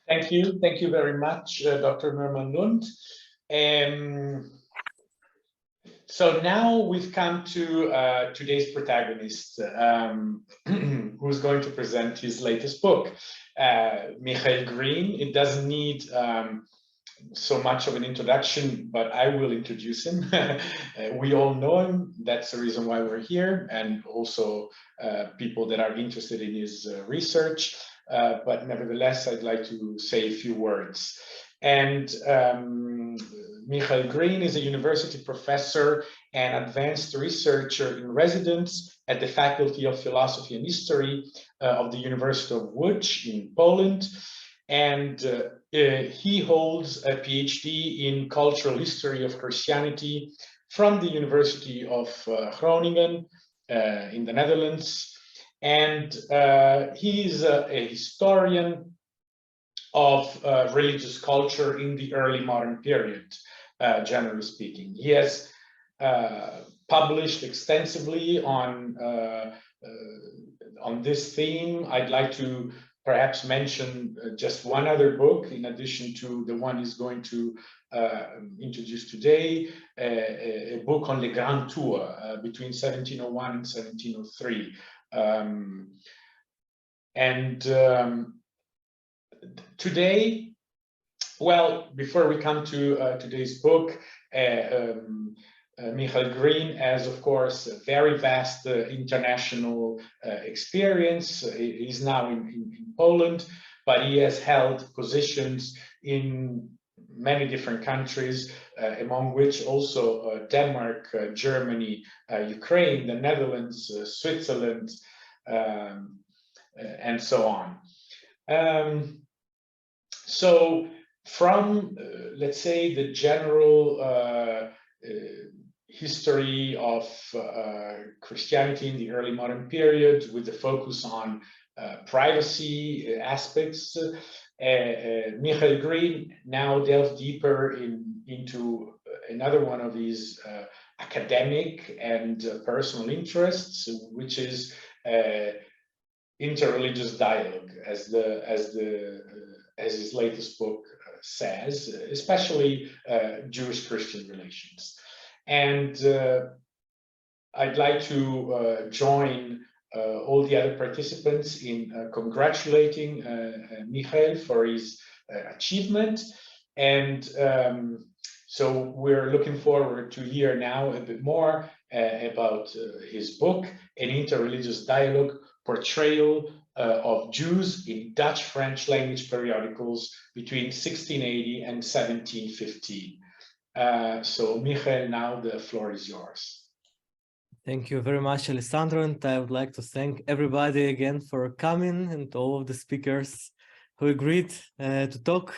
Thank you very much, Dr. Mührmann-Lund. So now we've come to today's protagonist, who's going to present his latest book, Michaël Green. It doesn't need so much of an introduction, but I will introduce him. We all know him. That's the reason why we're here, and also people that are interested in his research. But nevertheless, I'd like to say a few words. And Michaël Green is a university professor and advanced researcher in residence at the Faculty of Philosophy and History of the University of Łódź in Poland. And he holds a PhD in cultural history of Christianity from the University of Groningen in the Netherlands. And he's a historian of religious culture in the early modern period, generally speaking. He has published extensively on this theme. I'd like to perhaps mention just one other book in addition to the one he's going to introduce today, a book on Le Grand Tour between 1701 and 1703. Today, well, before we come to today's book, Michaël Green has, of course, a very vast international experience. He's now in Poland, but he has held positions in many different countries, among which also Denmark, Germany, Ukraine, the Netherlands, Switzerland, and so on. So from, let's say, the general history of Christianity in the early modern period, with the focus on privacy aspects, Michaël Green now delved deeper into another one of his academic and personal interests, which is interreligious dialogue, as his latest book says, especially Jewish-Christian relations. And I'd like to join all the other participants in congratulating Michaël for his achievement. And so we're looking forward to hear now a bit more about his book, An Interreligious Dialogue, Portrayal of Jews in Dutch-French language periodicals between 1680 and 1715. So Michaël, now the floor is yours. Thank you very much, Alessandro, and I would like to thank everybody again for coming, and all of the speakers who agreed to talk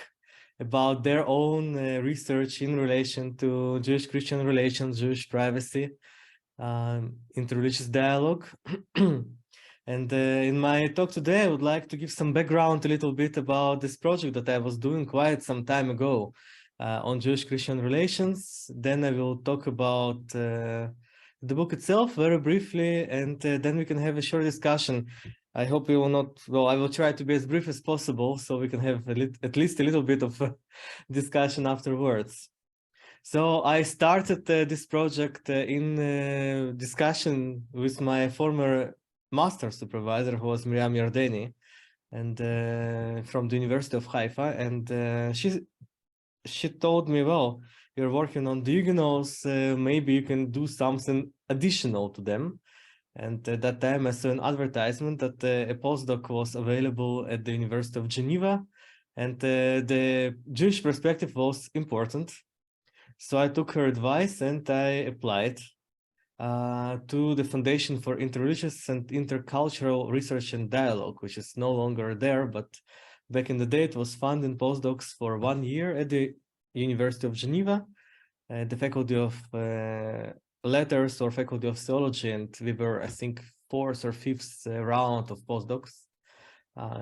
about their own research in relation to Jewish-Christian relations, Jewish privacy, interreligious dialogue. And in my talk today, I would like to give some background a little bit about this project that I was doing quite some time ago on Jewish-Christian relations. Then I will talk about the book itself very briefly, and then we can have a short discussion. I hope we will not, well, I will try to be as brief as possible so we can have at least a little bit of discussion afterwards. So I started this project in discussion with my former master supervisor, who was Miriam Yardeni, and from the University of Haifa, and she told me, well, you're working on the Huguenots, maybe you can do something additional to them. And at that time, I saw an advertisement that a postdoc was available at the University of Geneva, and the Jewish perspective was important. So I took her advice and I applied to the Foundation for Interreligious and Intercultural Research and Dialogue, which is no longer there, but back in the day it was funding postdocs for 1 year at the University of Geneva, the Faculty of Letters or Faculty of Theology, and we were, I think, 4th or 5th round of postdocs.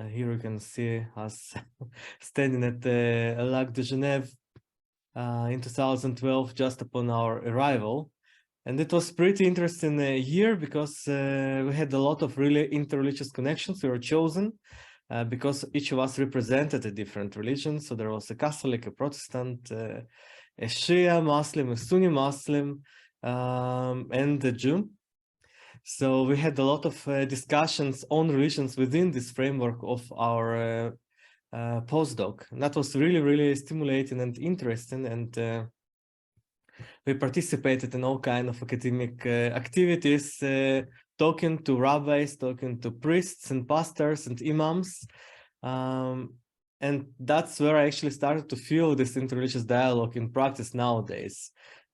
Here you can see us standing at the Lac de Genève in 2012, just upon our arrival. And it was pretty interesting year because we had a lot of really interreligious connections. We were chosen because each of us represented a different religion. So there was a Catholic, a Protestant, a Shia Muslim, a Sunni Muslim, and a Jew. So we had a lot of discussions on religions within this framework of our postdoc. And that was really, really stimulating and interesting. And we participated in all kinds of academic activities, talking to rabbis, talking to priests and pastors and imams. And that's where I actually started to feel this interreligious dialogue in practice nowadays,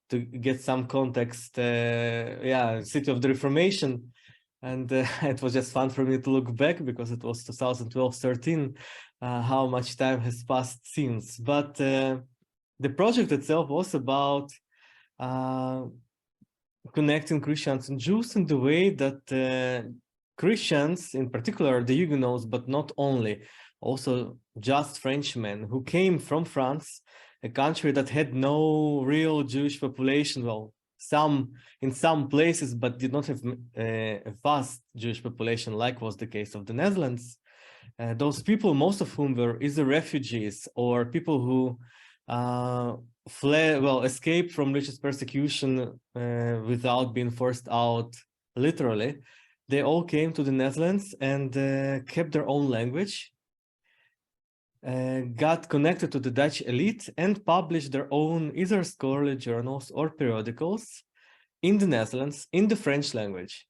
to get some context, City of the Reformation. And it was just fun for me to look back because it was 2012-13, how much time has passed since. But the project itself was about connecting Christians and Jews in the way that Christians, in particular the Huguenots, but not only, also just Frenchmen who came from France, a country that had no real Jewish population, well, in some places, but did not have a vast Jewish population like was the case of the Netherlands. Those people, most of whom were either refugees or people who escaped from religious persecution without being forced out, literally. They all came to the Netherlands and kept their own language, got connected to the Dutch elite, and published their own either scholarly journals or periodicals in the Netherlands in the French language.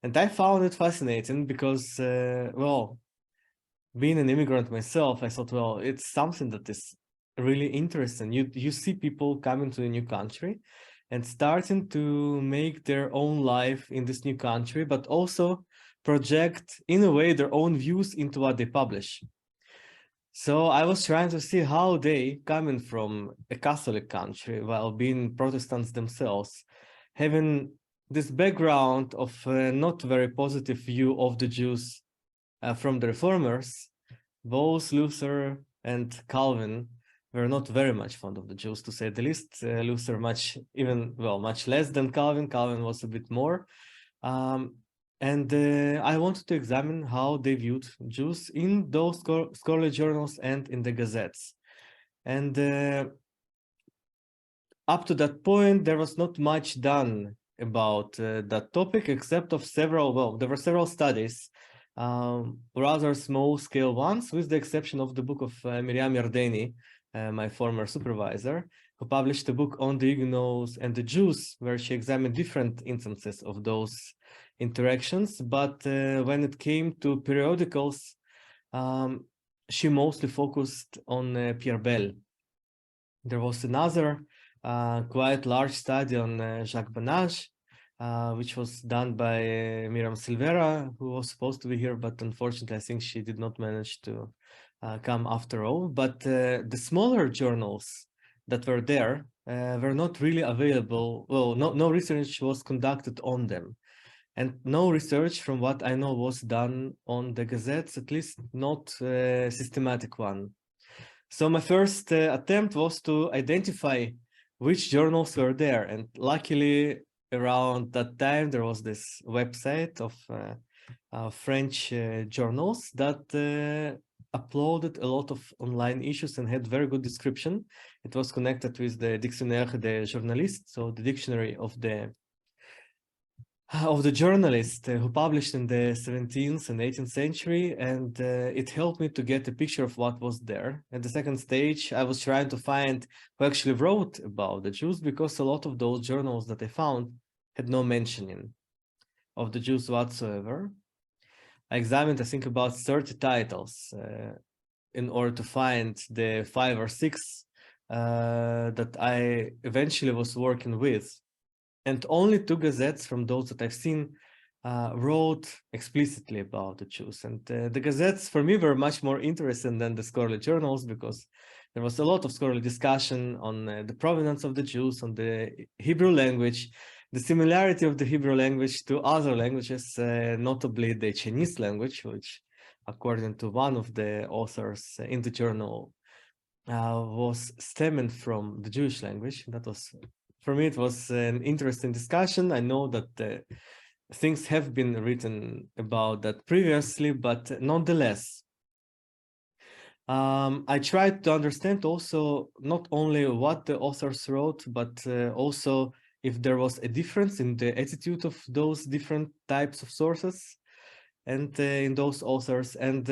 And I found it fascinating because, being an immigrant myself, I thought, well, it's something that is really interesting. You see people coming to a new country and starting to make their own life in this new country, but also project, in a way, their own views into what they publish. So I was trying to see how they, coming from a Catholic country while being Protestants themselves, having this background of a not very positive view of the Jews from the reformers, both Luther and Calvin were not very much fond of the Jews, to say the least. Luther much less than Calvin. Calvin was a bit more. And I wanted to examine how they viewed Jews in those scholarly journals and in the gazettes. And up to that point, there was not much done about that topic, except of there were several studies, rather small-scale ones, with the exception of the book of Miriam Yardeni, my former supervisor, who published a book on the Huguenots and the Jews, where she examined different instances of those interactions. But when it came to periodicals, she mostly focused on Pierre Bell. There was another quite large study on Jacques Banage, which was done by Miriam Silvera, who was supposed to be here, but unfortunately I think she did not manage to come after all, but the smaller journals that were there were not really available. Well, no research was conducted on them. And no research, from what I know, was done on the gazettes, at least not a systematic one. So my first attempt was to identify which journals were there. And luckily, around that time, there was this website of French journals that uploaded a lot of online issues and had very good description. It was connected with the Dictionnaire des journalistes, so the dictionary of the journalists who published in the 17th and 18th century, and it helped me to get a picture of what was there. At the second stage, I was trying to find who actually wrote about the Jews, because a lot of those journals that I found had no mentioning of the Jews whatsoever. I examined, I think, about 30 titles in order to find the 5 or 6 that I eventually was working with. And only 2 gazettes from those that I've seen wrote explicitly about the Jews. And the gazettes for me were much more interesting than the scholarly journals, because there was a lot of scholarly discussion on the provenance of the Jews, on the Hebrew language, the similarity of the Hebrew language to other languages, notably the Chinese language, which, according to one of the authors in the journal, was stemming from the Jewish language. That was, for me, it was an interesting discussion. I know that things have been written about that previously, but nonetheless, I tried to understand also not only what the authors wrote, but also if there was a difference in the attitude of those different types of sources and in those authors. And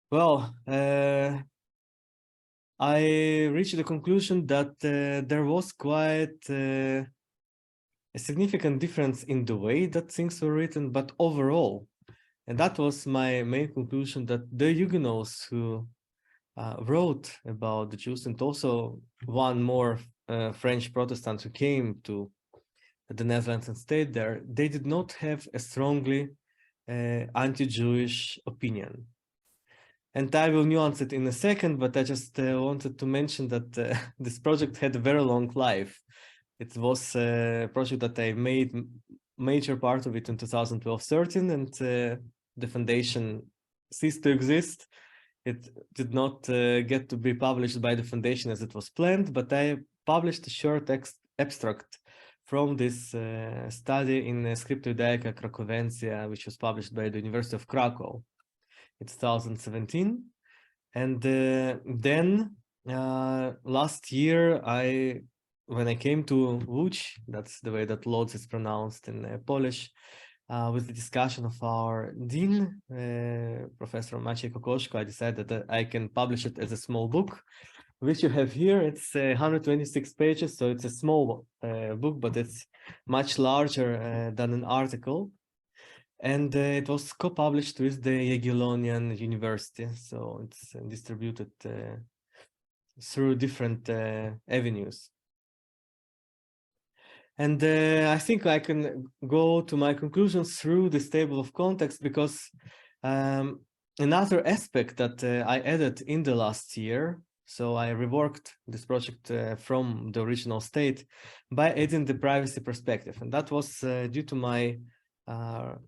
well, I reached the conclusion that there was quite a significant difference in the way that things were written, but overall, and that was my main conclusion, that the Huguenots who wrote about the Jews, and also one more French Protestant who came to the Netherlands and stayed there, they did not have a strongly anti-Jewish opinion. And I will nuance it in a second, but I just wanted to mention that this project had a very long life. It was a project that I made major part of it in 2012-13, and the foundation ceased to exist. It did not get to be published by the foundation as it was planned, but I published a short abstract from this study in Scripta Judaica Krakowensia, which was published by the University of Krakow in 2017. And then last year, when I came to Łódź, that's the way that Lodz is pronounced in Polish, with the discussion of our dean, Professor Maciej Kokoszko, I decided that I can publish it as a small book, which you have here. It's 126 pages, so it's a small book, but it's much larger than an article. And it was co-published with the Jagiellonian University, so it's distributed through different avenues. And I think I can go to my conclusions through this table of context, because another aspect that I added in the last year, so I reworked this project from the original state by adding the privacy perspective. And that was due to my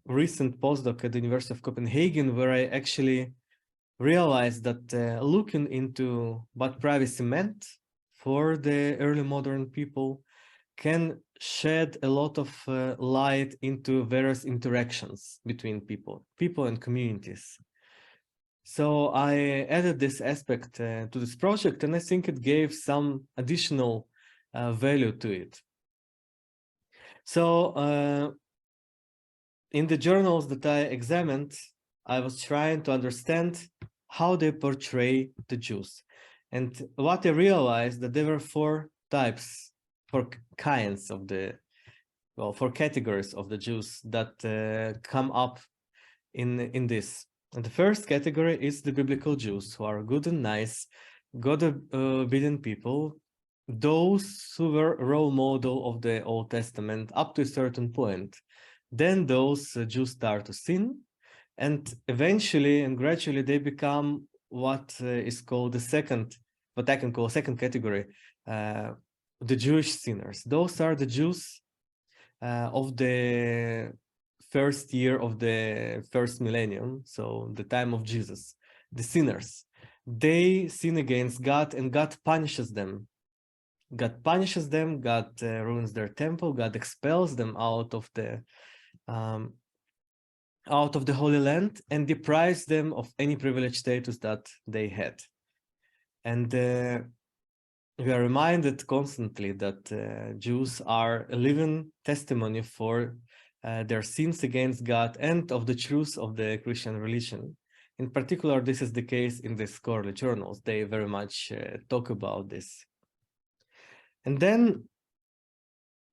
recent postdoc at the University of Copenhagen, where I actually realized that looking into what privacy meant for the early modern people can shed a lot of light into various interactions between people and communities. So I added this aspect to this project, and I think it gave some additional value to it. So in the journals that I examined, I was trying to understand how they portray the Jews. And what I realized, that there were 4 types, 4 kinds of the, well, 4 categories of the Jews that come up in this. And the first category is the biblical Jews, who are good and nice, God-obedient people, those who were role model of the Old Testament up to a certain point. Then those Jews start to sin, And eventually and gradually they become what is called what I can call second category, the Jewish sinners. Those are the Jews of the first year of the first millennium, so the time of Jesus, the sinners. They sin against God and God punishes them. God punishes them, God ruins their temple, God expels them out of the Holy Land and deprives them of any privileged status that they had. And we are reminded constantly that Jews are a living testimony for their sins against God and of the truth of the Christian religion. In particular, this is the case in the scholarly journals. They very much talk about this. And then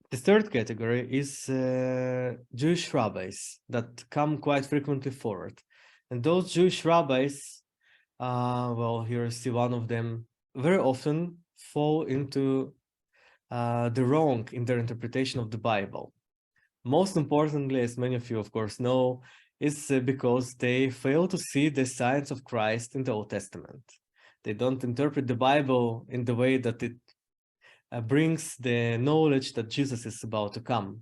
the third category is Jewish rabbis that come quite frequently forward. And those Jewish rabbis, well, here you see one of them, very often fall into the wrong in their interpretation of the Bible. Most importantly, as many of you, of course, know, is because they fail to see the signs of Christ in the Old Testament. They don't interpret the Bible in the way that it brings the knowledge that Jesus is about to come.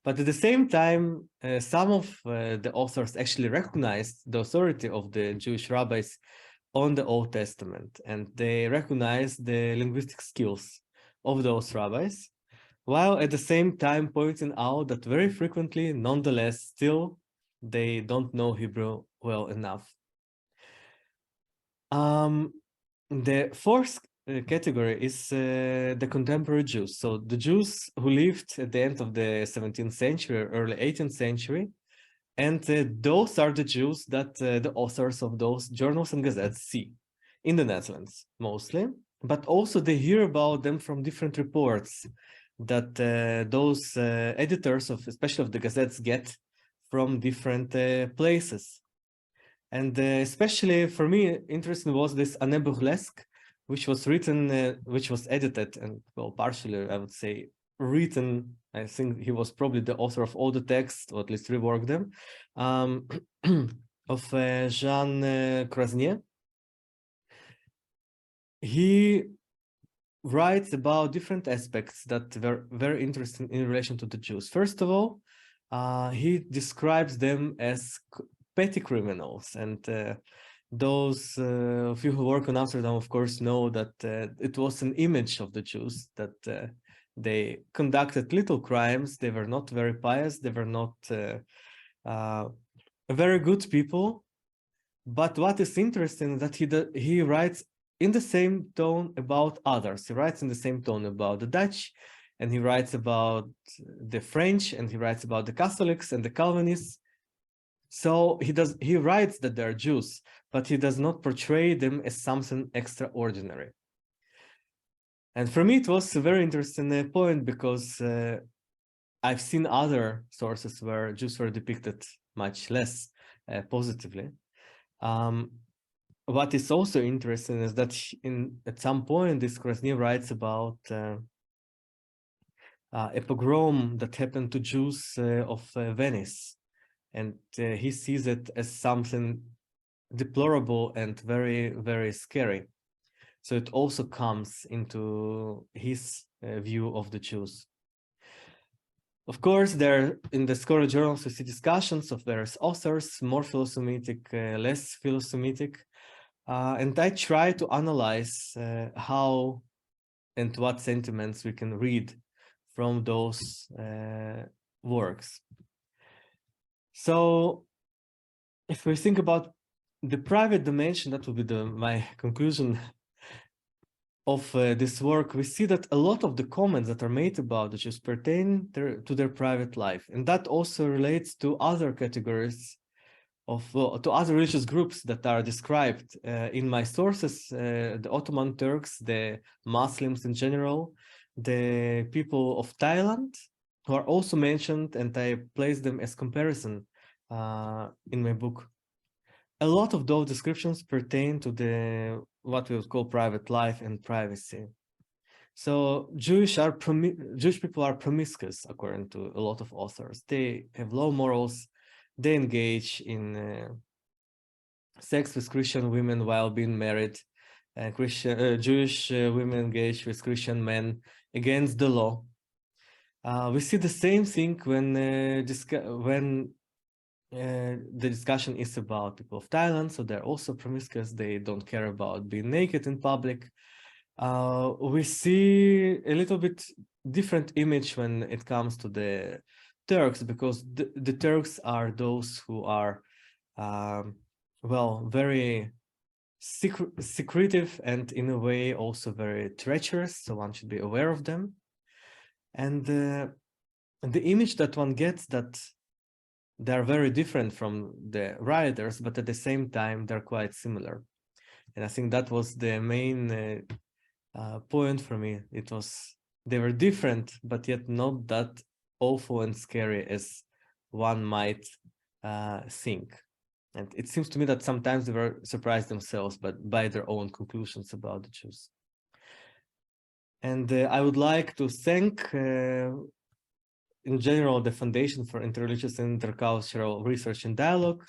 But at the same time, some of the authors actually recognized the authority of the Jewish rabbis on the Old Testament, and they recognize the linguistic skills of those rabbis, while at the same time pointing out that very frequently, nonetheless, still, they don't know Hebrew well enough. The fourth category is the contemporary Jews. So the Jews who lived at the end of the 17th century, early 18th century, and those are the Jews that the authors of those journals and gazettes see in the Netherlands, mostly, but also they hear about them from different reports that those editors of, especially of the gazettes, get from different places. And especially for me, interesting was this Année Burlesque, which was written, which was edited and, well, partially, I would say, written. I think he was probably the author of all the texts, or at least reworked them, of Jean Crasnier. He writes about different aspects that were very interesting in relation to the Jews. First of all, he describes them as petty criminals, and those of you who work in Amsterdam, of course, know that it was an image of the Jews that they conducted little crimes. They were not very pious. They were not very good people. But what is interesting is that he writes in the same tone about others. He writes in the same tone about the Dutch, and he writes about the French, and he writes about the Catholics and the Calvinists. So he writes that they're Jews, but he does not portray them as something extraordinary. And for me, it was a very interesting point, because I've seen other sources where Jews were depicted much less positively. What is also interesting is that at some point, this Krasnier writes about a pogrom that happened to Jews of Venice. And he sees it as something deplorable and very, very scary. So it also comes into his view of the Jews. Of course, there in the scholarly journals we see discussions of various authors, more philosemitic, less philosemitic, and I try to analyze how and what sentiments we can read from those works. So if we think about the private dimension, that will be my conclusion of this work, we see that a lot of the comments that are made about the Jews pertain to their private life. And that also relates to other categories of, to other religious groups that are described in my sources, the Ottoman Turks, the Muslims in general, the people of Thailand, who are also mentioned, and I place them as comparison in my book. A lot of those descriptions pertain to what we would call private life and privacy. So Jewish people are promiscuous, according to a lot of authors. They have low morals. they engage in sex with Christian women while being married. Jewish women engage with Christian men against the law. We see the same thing when the discussion is about people of Thailand, so they're also promiscuous. They don't care about being naked in public. We see a little bit different image when it comes to the Turks, because the Turks are those who are, well, very secretive and in a way also very treacherous, so one should be aware of them. And the image that one gets that they're very different from the rioters, but at the same time they're quite similar. And I think that was the main point for me. It was, they were different, but yet not that awful and scary as one might think. And it seems to me that sometimes they were surprised themselves, but by their own conclusions about the Jews. And I would like to thank, in general, the Foundation for Interreligious and Intercultural Research and Dialogue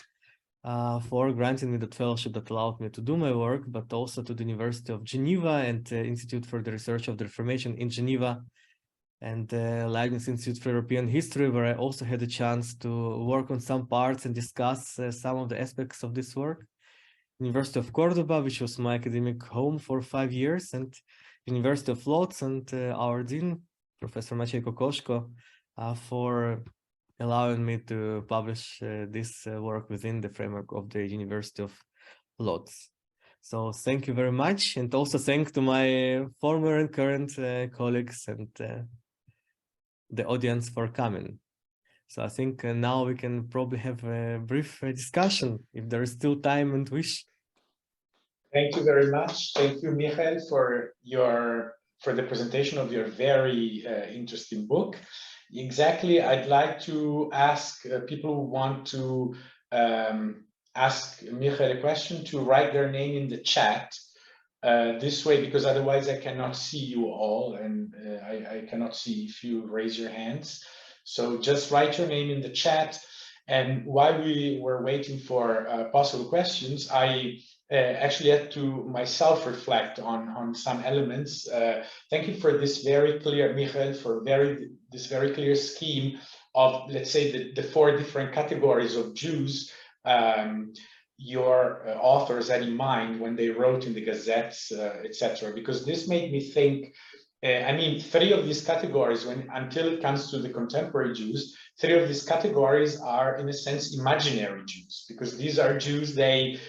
for granting me that fellowship that allowed me to do my work, but also to the University of Geneva and Institute for the Research of the Reformation in Geneva, and Leibniz Institute for European History, where I also had a chance to work on some parts and discuss some of the aspects of this work. University of Cordoba, which was my academic home for 5 years, and University of Lodz, and our dean, Professor Maciej Kokoszko, for allowing me to publish this work within the framework of the University of Lodz. So thank you very much, and also thank to my former and current colleagues and the audience for coming. So I think now we can probably have a brief discussion if there is still time and wish. Thank you very much. Thank you, Michael, for the presentation of your very interesting book. Exactly, I'd like to ask people who want to ask Michael a question to write their name in the chat this way, because otherwise I cannot see you all, and I cannot see if you raise your hands. So just write your name in the chat. And while we were waiting for possible questions, I actually had to myself reflect on some elements. Thank you for this very clear, Michael, for this very clear scheme of, let's say, the 4 different categories of Jews your authors had in mind when they wrote in the gazettes, etc. Because this made me think, I mean, 3 of these categories, until it comes to the contemporary Jews, 3 of these categories are, in a sense, imaginary Jews, because these are Jews they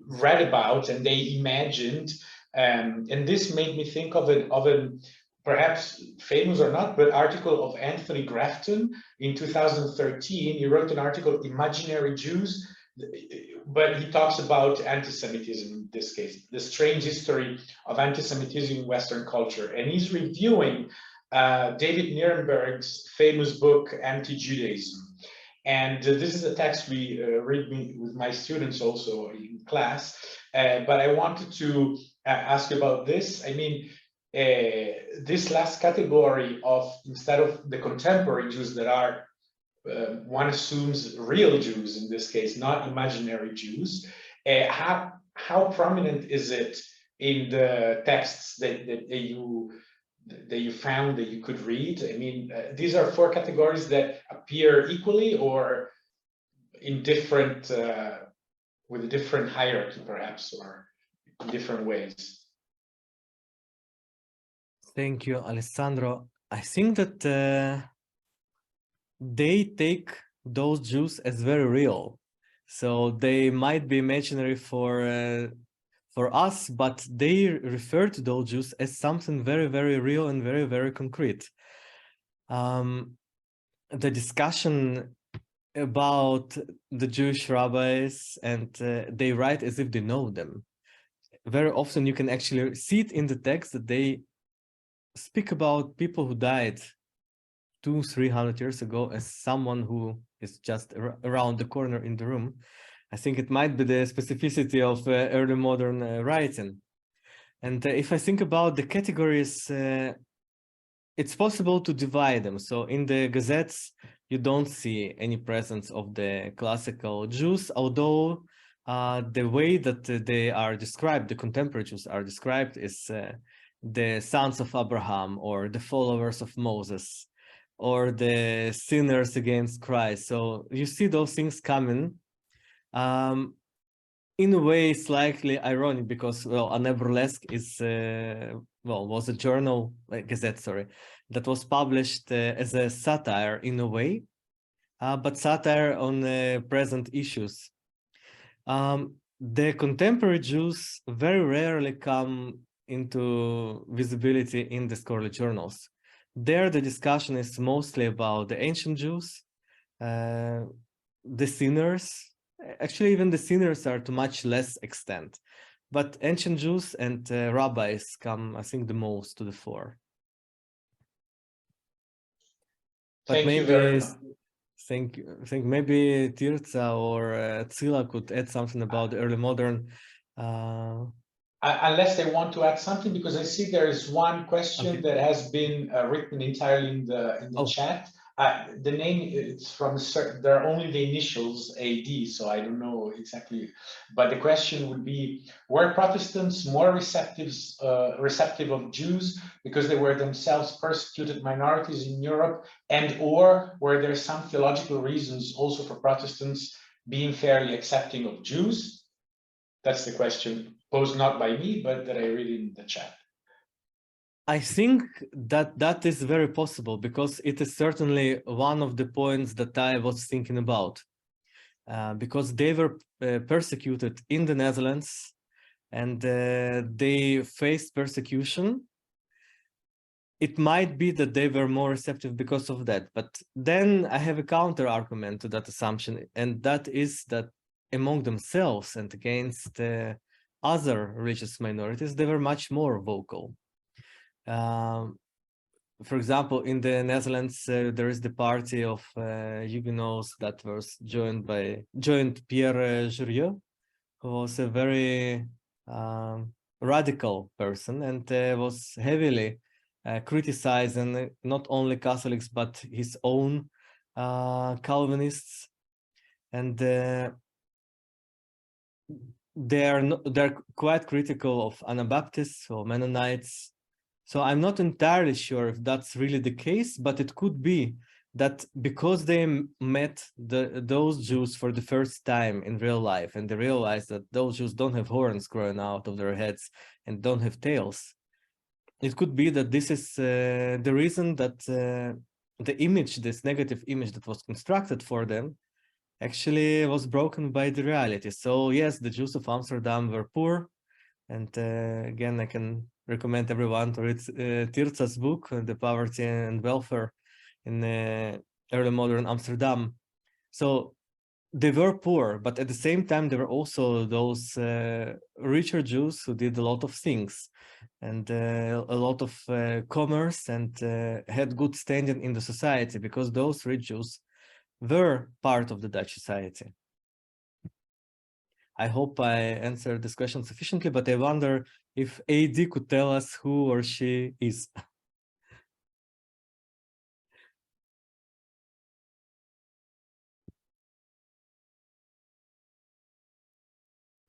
read about and they imagined, and this made me think of a perhaps famous or not, but article of Anthony Grafton in 2013. He wrote an article, Imaginary Jews, but he talks about anti-Semitism in this case, the strange history of anti-Semitism in Western culture. And he's reviewing David Nirenberg's famous book, Anti-Judaism. And this is a text we read with my students also in class. But I wanted to ask you about this. I mean, this last category of, instead of the contemporary Jews that are one assumes real Jews in this case, not imaginary Jews. How prominent is it in the texts that you found that you could read? I mean, these are 4 categories that appear equally or in different, with a different hierarchy, perhaps, or in different ways. Thank you, Alessandro. I think that they take those Jews as very real. So they might be imaginary for us, but they refer to those Jews as something very, very real and very, very concrete. The discussion about the Jewish rabbis, and they write as if they know them. Very often you can actually see it in the text that they speak about people who died 200-300 years ago as someone who is just around the corner in the room. I think it might be the specificity of early modern writing. And if I think about the categories, it's possible to divide them. So in the gazettes, you don't see any presence of the classical Jews, although the way that they are described, the contemporary Jews are described, is the sons of Abraham, or the followers of Moses, or the sinners against Christ. So you see those things coming. In a way, slightly ironic, because, well, a Burlesque is, was a journal, gazette, sorry, that was published as a satire in a way, but satire on present issues. The contemporary Jews very rarely come into visibility in the scholarly journals. There, the discussion is mostly about the ancient Jews, the sinners. Actually, even the sinners are to much less extent. But ancient Jews and rabbis come, I think, the most to the fore. But Thank maybe, you very much. think maybe Tirstah or Tsila could add something about the early modern. Unless they want to add something, because I see there is one question that has been written entirely in the chat. The name, it's from certain, there are only the initials AD, so I don't know exactly. But the question would be: were Protestants more receptive of Jews because they were themselves persecuted minorities in Europe, and or were there some theological reasons also for Protestants being fairly accepting of Jews? That's the question, posed not by me, but that I read in the chat. I think that is very possible, because it is certainly one of the points that I was thinking about, because they were persecuted in the Netherlands, and they faced persecution. It might be that they were more receptive because of that, but then I have a counter argument to that assumption, and that is that among themselves and against other religious minorities, they were much more vocal. For example, in the Netherlands, there is the party of Huguenots that was joined Pierre Jurieu, who was a very radical person, and was heavily criticizing not only Catholics but his own Calvinists, and they're quite critical of Anabaptists or Mennonites. So I'm not entirely sure if that's really the case, but it could be that because they met those Jews for the first time in real life, and they realized that those Jews don't have horns growing out of their heads and don't have tails, it could be that this is the reason that the image, this negative image that was constructed for them, actually was broken by the reality. So yes, the Jews of Amsterdam were poor, and again, I can recommend everyone to read Tirstah's book, The Poverty and Welfare in Early Modern Amsterdam. So they were poor, but at the same time, there were also those richer Jews who did a lot of things, and a lot of commerce, and had good standing in the society, because those rich Jews were part of the Dutch society. I hope I answered this question sufficiently, but I wonder if AD could tell us who or she is.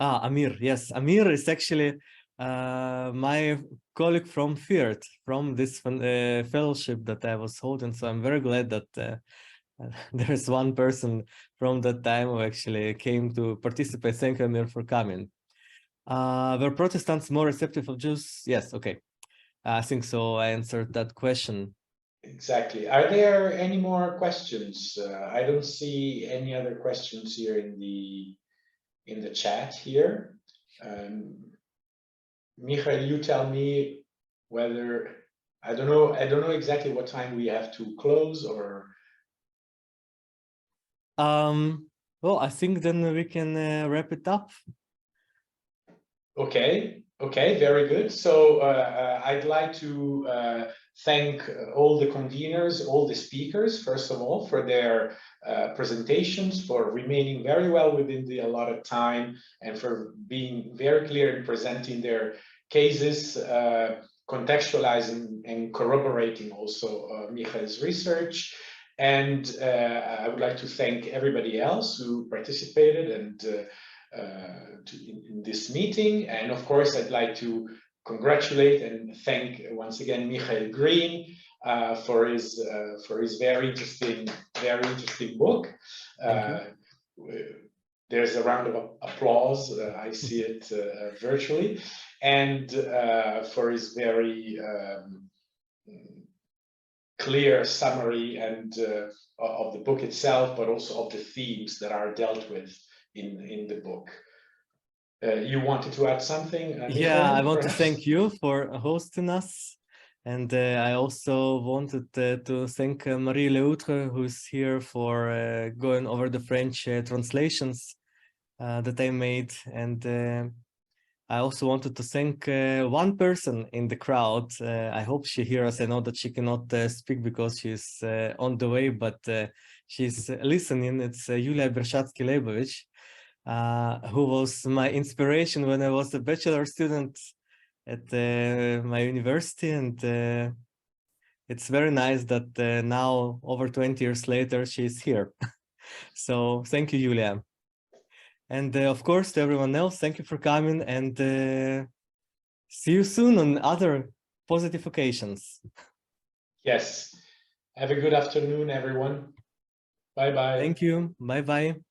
Amir, yes. Amir is actually my colleague from FIRT, from this fellowship that I was holding. So I'm very glad that there's one person from that time who actually came to participate. Thank you, Amir, for coming. Were Protestants more receptive of Jews? Yes, okay. I think so. I answered that question. Exactly. Are there any more questions? I don't see any other questions here in the chat here. Michael, you tell me whether, I don't know exactly what time we have to close, or. Well, I think then we can wrap it up. Okay, very good. So I'd like to thank all the conveners, all the speakers, first of all, for their presentations, for remaining very well within the allotted time, and for being very clear in presenting their cases, contextualizing and corroborating also Michael's research. And I would like to thank everybody else who participated and in this meeting. And of course, I'd like to congratulate and thank once again Michaël Green for his very interesting book. There's a round of applause. I see it virtually, and for his very clear summary and of the book itself, but also of the themes that are dealt with in the book. You wanted to add something? Yeah, I want perhaps? to thank you for hosting us. And I also wanted to thank Marie Leutre, who's here for going over the French translations that I made. And I also wanted to thank one person in the crowd. I hope she hears us. I know that she cannot speak because she's on the way, but she's listening. It's Julia Bershatsky-Leibovich, who was my inspiration when I was a bachelor student at my university, and it's very nice that now, over 20 years later, she's here. So thank you, Julia. And of course, to everyone else, thank you for coming, and see you soon on other positive occasions. Yes. Have a good afternoon, everyone. Bye-bye. Thank you. Bye-bye.